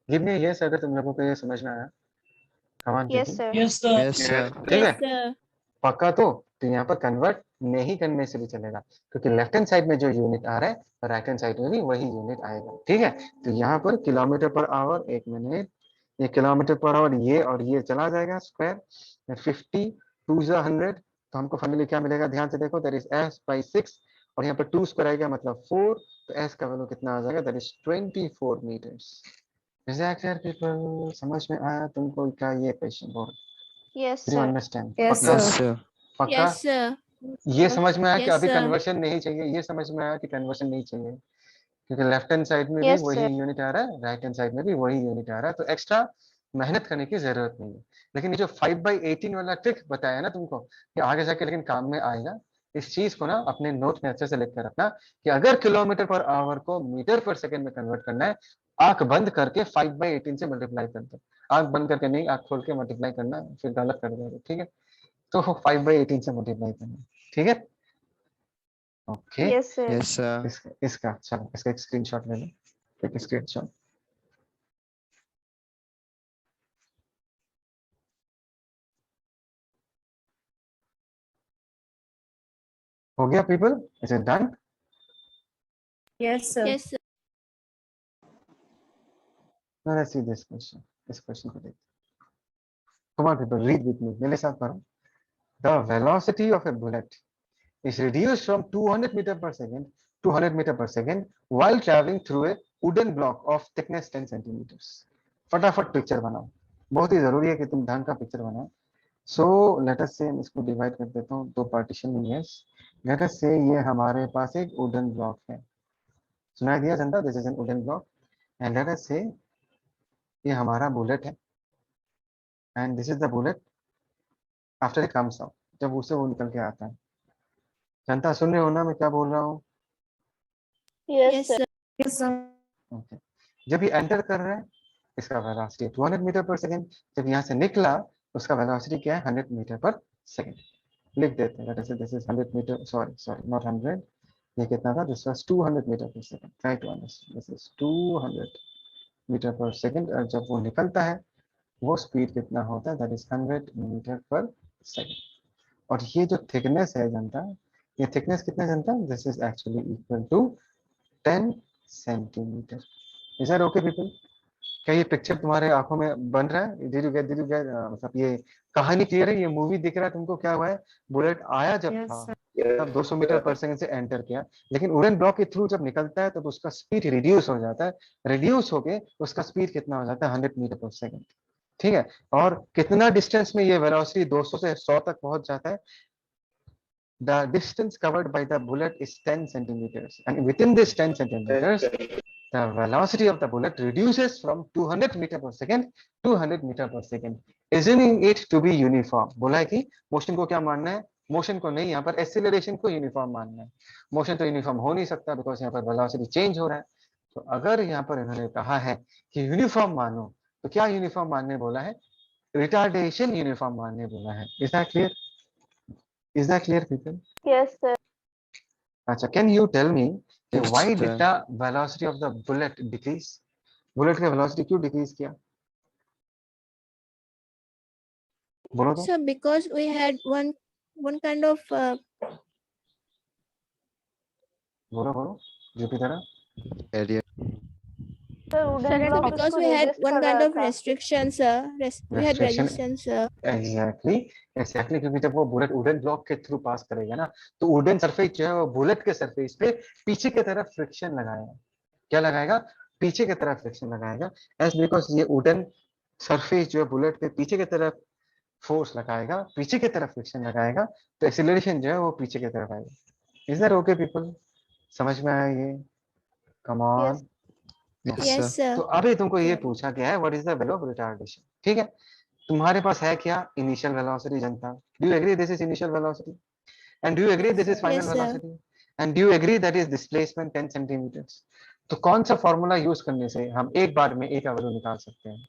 Speaker 1: Give me yes अगर तुम लोगों को ये समझ में आया, come on
Speaker 2: Yes,
Speaker 1: people,
Speaker 2: sir.
Speaker 4: Yes, sir.
Speaker 5: Yes, sir.
Speaker 1: ठीक है,
Speaker 2: Yes, sir.
Speaker 1: पक्का। तो यहाँ पर कन्वर्ट नहीं करने से भी चलेगा, क्योंकि लेफ्ट हैंड साइड में जो यूनिट आ रहा है राइट हैंड साइड में भी वही यूनिट आएगा, ठीक है। तो यहाँ पर किलोमीटर पर आवर, एक मिनट, ये किलोमीटर पर आवर, ये और ये चला जाएगा स्क्वायर, 50 2 100, तो हमको फाइनली क्या मिलेगा, ध्यान से देखो, दैट इज s/6, और यहाँ पर 2 स्क्वायर आएगा मतलब 4, तो s का वैल्यू कितना आ जाएगा, that is 24 meters. Is that clear people, समझ में आया तुमको क्या ये question board,
Speaker 2: Yes,
Speaker 1: do you
Speaker 2: sir.
Speaker 1: Understand,
Speaker 2: Yes,
Speaker 1: पक्का,
Speaker 5: Yes, sir.
Speaker 1: पक्का।
Speaker 2: Yes, sir.
Speaker 1: ये समझ में आया कि
Speaker 2: Yes,
Speaker 1: अभी
Speaker 2: sir.
Speaker 1: कन्वर्शन नहीं चाहिए, ये समझ में आया कि कन्वर्शन नहीं चाहिए, क्योंकि लेफ्ट हैंड साइड में भी
Speaker 2: Yes,
Speaker 1: वही
Speaker 2: sir.
Speaker 1: यूनिट आ रहा है, राइट हैंड साइड में भी वही यूनिट आ रहा है, तो एक्स्ट्रा मेहनत करने की जरूरत नहीं है। लेकिन ये जो 5/18 वाला ट्रिक बताया ना तुमको, कि आगे जाके लेकिन काम में आएगा, इस चीज को ना अपने नोट में अच्छे से लिख कर रखना, कि अगर किलोमीटर पर आवर को मीटर पर सेकंड में कन्वर्ट करना है, आंख बंद करके 5/18 से मल्टीप्लाई कर दो। आंख बंद करके नहीं, आंख खोल के मल्टीप्लाई करना, फिर गलत कर दोगे, ठीक है। तो 5/18 से मल्टीप्लाई करना, ठीक है, okay.
Speaker 2: Yes, sir.
Speaker 5: Yes, sir.
Speaker 1: इसका चलो, इसका एक स्क्रीनशॉट ले लो, एक स्क्रीनशॉट। हो गया people? Is it done?
Speaker 2: Yes, sir.
Speaker 7: Yes, sir.
Speaker 1: Now let's see this question. This question को देखते हैं. Come on people, read with me. मेरे साथ पढ़ो. The velocity of a bullet is reduced from 200 meter per second to 100 meter per second while traveling through a wooden block of thickness 10 centimeters. फटाफट picture बनाओ. बहुत ही जरूरी है कि तुम ढंग का पिक्चर बनाओ. So let us say इसको डिवाइड कर देता हूँ दो पार्टीशन में. Yes, let us say ये हमारे पास एक वुडन ब्लॉक है. सुनाई दिया जनता? This is an wooden block and let us से ये हमारा बुलेट है and this is the bullet after it comes out. जब उसे वो निकल के आता है. जनता सुन रहे हो ना मैं क्या बोल रहा हूँ?
Speaker 7: Yes, sir.
Speaker 2: Yes, sir.
Speaker 1: Okay. जब ये एंटर कर रहा है इसका वेलोसिटी 200 मीटर पर सेकंड. जब यहाँ से निकला उसका वेलोसिटी क्या है? 100 मीटर पर सेकंड. लिख देते हैं. This is 100 meter, sorry not 100. ये कितना था? This was 200 meter per second. Try to understand. This is 200 meter per second और जब वो निकलता है वो स्पीड कितना होता है? That is 100 metre per second. और ये जो थिकनेस है जनता, ये थिकनेस कितना जनता? This is actually equal to 10 centimeter. Is that okay people? क्या ये पिक्चर तुम्हारे आंखों में बन रहा है? डिड यू गेट मतलब ये कहानी क्लियर है? ये मूवी दिख रहा है तुमको? क्या हुआ है? बुलेट आया जब
Speaker 2: Yes,
Speaker 1: था
Speaker 2: sir.
Speaker 1: तब 200 मीटर पर सेकंड से एंटर किया, लेकिन वुडन ब्लॉक के थ्रू जब निकलता है तब उसका स्पीड रिड्यूस हो जाता है. रिड्यूस होके उसका स्पीड कितना हो जाता है? 100 मीटर पर सेकंड. ठीक है. और कितना डिस्टेंस में ये वेलोसिटी 200 से 100 तक पहुंच जाता है? The distance covered by the bullet is 10 centimeters, and within this 10 centimeters, the velocity of the bullet reduces from 200 meter per second to 100 meter per second, assuming it to be uniform. बोला है कि motion को क्या मानना है? Motion को नहीं, यहाँ पर एक्सीलरेशन को यूनिफॉर्म मानना है. मोशन तो यूनिफॉर्म हो नहीं सकता बिकॉज यहाँ पर वेलोसिटी चेंज हो रहा है. तो अगर यहाँ पर इन्होंने कहा है कि यूनिफॉर्म मानो, तो क्या यूनिफॉर्म मानने बोला है? रिटार्डेशन यूनिफॉर्म मानने बोला है. Is that clear? Is that clear, people?
Speaker 7: Yes, sir.
Speaker 1: अच्छा, can you tell me
Speaker 5: Yes,
Speaker 1: why
Speaker 5: sir.
Speaker 1: did the velocity of the bullet decrease? Bullet का वेलोसिटी क्यों डिक्रीज किया? बोलो तो.
Speaker 7: So because we had one kind of
Speaker 1: बोलो Jupiter.
Speaker 5: Area.
Speaker 7: because we had one kind of restrictions, we had
Speaker 1: Restriction.
Speaker 7: resistance.
Speaker 1: Exactly क्योंकि जब वो bullet wooden block के थ्रू पास करेगा ना, तो वुडन सरफेस जो है वो बुलेट के सरफेस पे पीछे की तरफ फ्रिक्शन लगाएगा. क्या लगाएगा? पीछे की तरफ फ्रिक्शन लगाएगा. एज बिकॉज ये वुडन सरफेस जो है बुलेट पे पीछे की तरफ फोर्स लगाएगा, पीछे की तरफ फ्रिक्शन लगाएगा, तो एक्सीलरेशन जो है वो पीछे की तरफ आएगा. Is that okay people? समझ में आया ये? कम ऑन.
Speaker 5: Yes,
Speaker 7: Yes,
Speaker 5: sir.
Speaker 1: तो
Speaker 7: sir.
Speaker 1: अभी तुमको ये पूछा गया है what is the value of retardation. ठीक है. तुम्हारे पास है क्या? इनिशियल वेलोसिटी जनता. Do you agree this is initial velocity? And do you agree this is final
Speaker 7: Yes, sir.
Speaker 1: Velocity? And do you agree that is displacement 10 centimeters? तो कौन सा फॉर्मूला यूज करने से हम एक बार में ए का वैल्यू निकाल सकते हैं?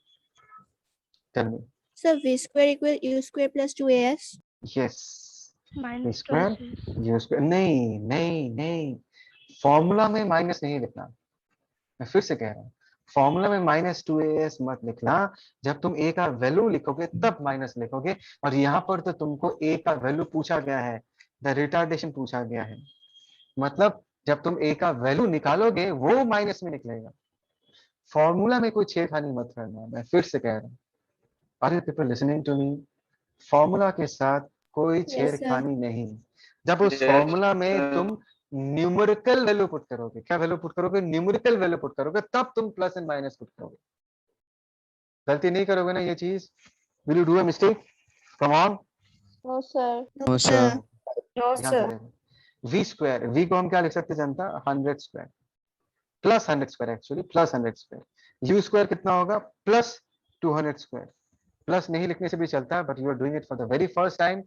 Speaker 1: Tell me.
Speaker 7: So v square equal u square plus 2as.
Speaker 1: यस.
Speaker 8: Minus
Speaker 1: square
Speaker 8: process.
Speaker 1: U square. नहीं नहीं नहीं, फॉर्मूला में माइनस नहीं लिखना. मैं फिर से कह रहा हूँ, फॉर्मूला में -2as मत लिखना. जब तुम a का वैल्यू लिखोगे तब माइनस लिखोगे. और यहाँ पर तो तुमको a का वैल्यू पूछा गया है, द रिटार्डेशन पूछा गया है. मतलब जब तुम a का वैल्यू निकालोगे वो माइनस में निकलेगा. फॉर्मूला में कोई छेड़खानी मत करना. मैं फिर से कह रहा हूँ, are you people listening to me? Formula के साथ कोई
Speaker 7: sir.
Speaker 1: छेड़खानी नहीं. जब उस
Speaker 6: Yes,
Speaker 1: फॉर्मूला में
Speaker 6: sir.
Speaker 1: तुम न्यूमेरिकल वैल्यू पुट करोगे, क्या वैल्यू पुट करोगे? न्यूमेरिकल वैल्यू पुट करोगे, तब तुम प्लस एंड माइनस पुट करोगे. गलती नहीं करोगे ना ये चीज? Will you do a mistake? Come on.
Speaker 7: No, sir.
Speaker 5: No, sir.
Speaker 2: No, sir.
Speaker 1: v square, v को हम क्या लिख सकते हैं जनता? 100 square plus 100 square, actually plus 100 square. u square कितना होगा? Plus 200 square. प्लस नहीं लिखने से भी चलता है, but you are doing it for the very first time,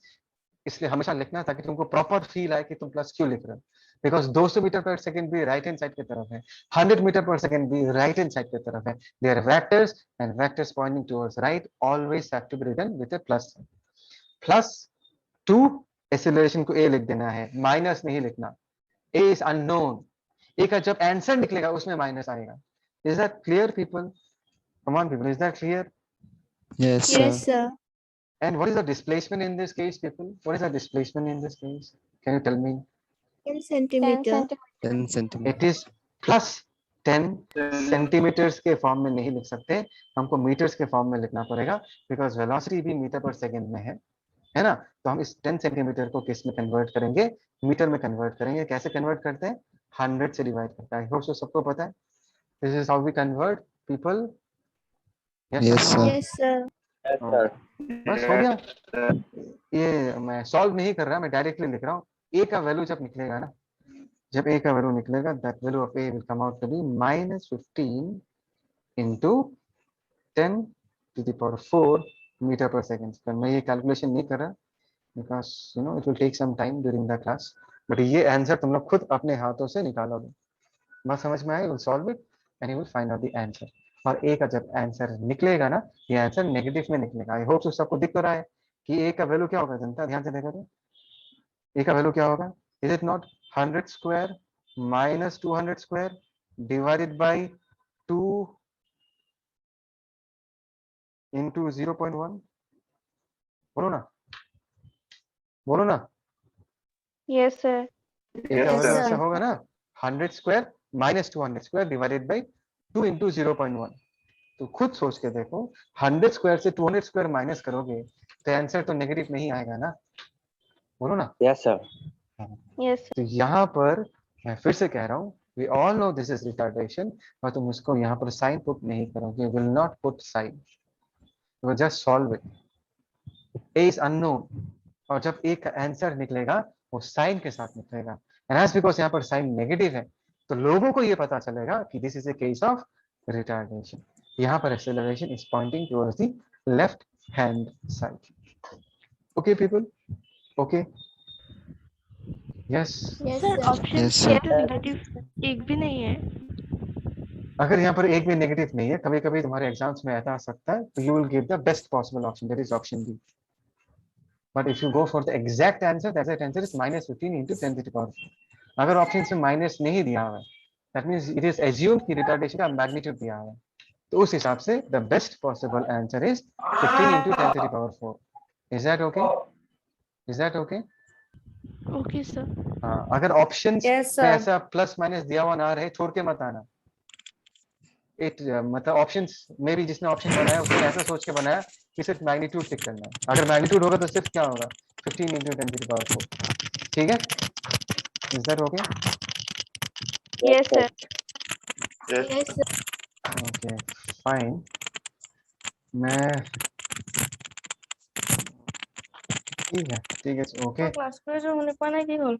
Speaker 1: इसलिए हमेशा लिखना ताकि तुमको प्रॉपर फील आए कि तुम प्लस क्यों लिख रहे हो. बिकॉज 200 मीटर पर सेकंड भी राइट हैंड साइड की तरफ है, 100 मीटर पर सेकंड भी राइट हैंड साइड की तरफ है. They are vectors and vectors pointing towards right always have to be written with a plus. Plus 2 acceleration को a लिख देना है, माइनस नहीं लिखना. a is unknown. a का जब आंसर निकलेगा उसमें माइनस आएगा. Is that clear people? Come on people, is that clear?
Speaker 5: Yes, sir.
Speaker 7: Yes, sir.
Speaker 1: And what is the displacement in this case, people? What is the displacement in this case? Can you tell me?
Speaker 7: 10 centimeter.
Speaker 5: 10 centimeter.
Speaker 1: इट इज plus 10 centimeters के form में नहीं लिख सकते, हमको metres के form में लिखना पड़ेगा, बिकॉज वेलोसिटी भी मीटर पर सेकेंड में है ना। तो हम इस 10 सेंटीमीटर को किस में कन्वर्ट करेंगे, मीटर में कन्वर्ट करेंगे। कैसे कन्वर्ट करते हैं, 100 से डिवाइड करता है। होप सो सबको पता है, this is how we convert people.
Speaker 5: Yes, sir.
Speaker 7: Yes, sir.
Speaker 6: Yes, sir.
Speaker 1: बस हो गया। ये मैं सॉल्व नहीं कर रहा, मैं डायरेक्टली लिख रहा हूँ। ए का वैल्यू जब निकलेगा ना, जब ए का वैल्यू निकलेगा, that value of A will come out to be -15 into 10 to the power 4 metre per second. पर मैं ये कैलकुलेशन नहीं कर रहा, because you know it will take some time during the class, but ये आंसर तुम लोग खुद अपने हाथों से निकालोगे। बात समझ में आई, will solve it and you will find out the answer. और ए का जब आंसर निकलेगा ना, ये आंसर नेगेटिव में निकलेगा। आई होप सबको दिख तो रहा है कि ए का वैल्यू क्या होगा। जनता ध्यान से देखो तो ए का वैल्यू क्या होगा। Is it not 100 square minus 200 square divided by 2 into 0.1? बोलो ना, बोलो ना।
Speaker 8: Yes, sir.
Speaker 1: ए का
Speaker 2: Yes,
Speaker 1: वैल्यू
Speaker 2: sir.
Speaker 1: ऐसा होगा ना, 100 square minus 200 square divided by 2 into 0.1। तो खुद सोच के देखो, 100 स्क्वायर से 200 स्क्वायर माइनस करोगे तो आंसर तो नेगेटिव नहीं आएगा ना। बोलो ना।
Speaker 6: Yes, sir.
Speaker 8: Yes, sir.
Speaker 1: तो यहाँ पर मैं फिर से कह रहा हूँ, we all know this is retardation, और तुम उसको यहाँ पर साइन पुट नहीं करोगे, will not put sign, you will just solve it. A is unknown, और जब A का आंसर निकलेगा वो साइन के साथ निकलेगा, and as because यहाँ पर साइन नेगेटिव है, तो लोगों को ये पता चलेगा कि this is a case of retardation. यहाँ पर acceleration is pointing towards the left hand side. Okay people? Okay? Yes.
Speaker 7: Yes,
Speaker 8: Sir,
Speaker 7: sir.
Speaker 8: option
Speaker 5: Yes,
Speaker 8: C
Speaker 5: sir.
Speaker 8: तो negative एक भी नहीं है.
Speaker 1: अगर यहाँ पर एक भी नेगेटिव नहीं है, कभी कभी तुम्हारे एग्जाम्स में ऐसा आ सकता है, तो you will give the best possible option, that is option B. But if you go for the exact answer, that answer is -15 into 10 to the power 4। अगर ऑप्शन में माइनस नहीं दिया हुआ है, that means it is assumed कि retardation का magnitude दिया हुआ है, तो उस हिसाब से the best possible answer is 15 into 10 to the power 4। Is that okay? Is that okay?
Speaker 8: Okay, sir.
Speaker 1: हाँ, अगर ऑप्शन
Speaker 2: Yes,
Speaker 1: में
Speaker 2: sir.
Speaker 1: ऐसा प्लस माइनस दिया हुआ ना रहे, छोड़ के मत आना। इट मतलब ऑप्शंस में भी जिसने ऑप्शन बनाया उसने ऐसा सोच के बनाया कि सिर्फ मैग्नीट्यूड टिक करना है। अगर मैग्नीट्यूड होगा तो सिर्फ क्या होगा, 15 into 10 to the power 4। ठीक है? Is that okay?
Speaker 8: Yes, sir.
Speaker 7: Yes, sir.
Speaker 1: Okay fine. मैं ठीक है ओके।
Speaker 2: क्लास में जो होने पाना की होल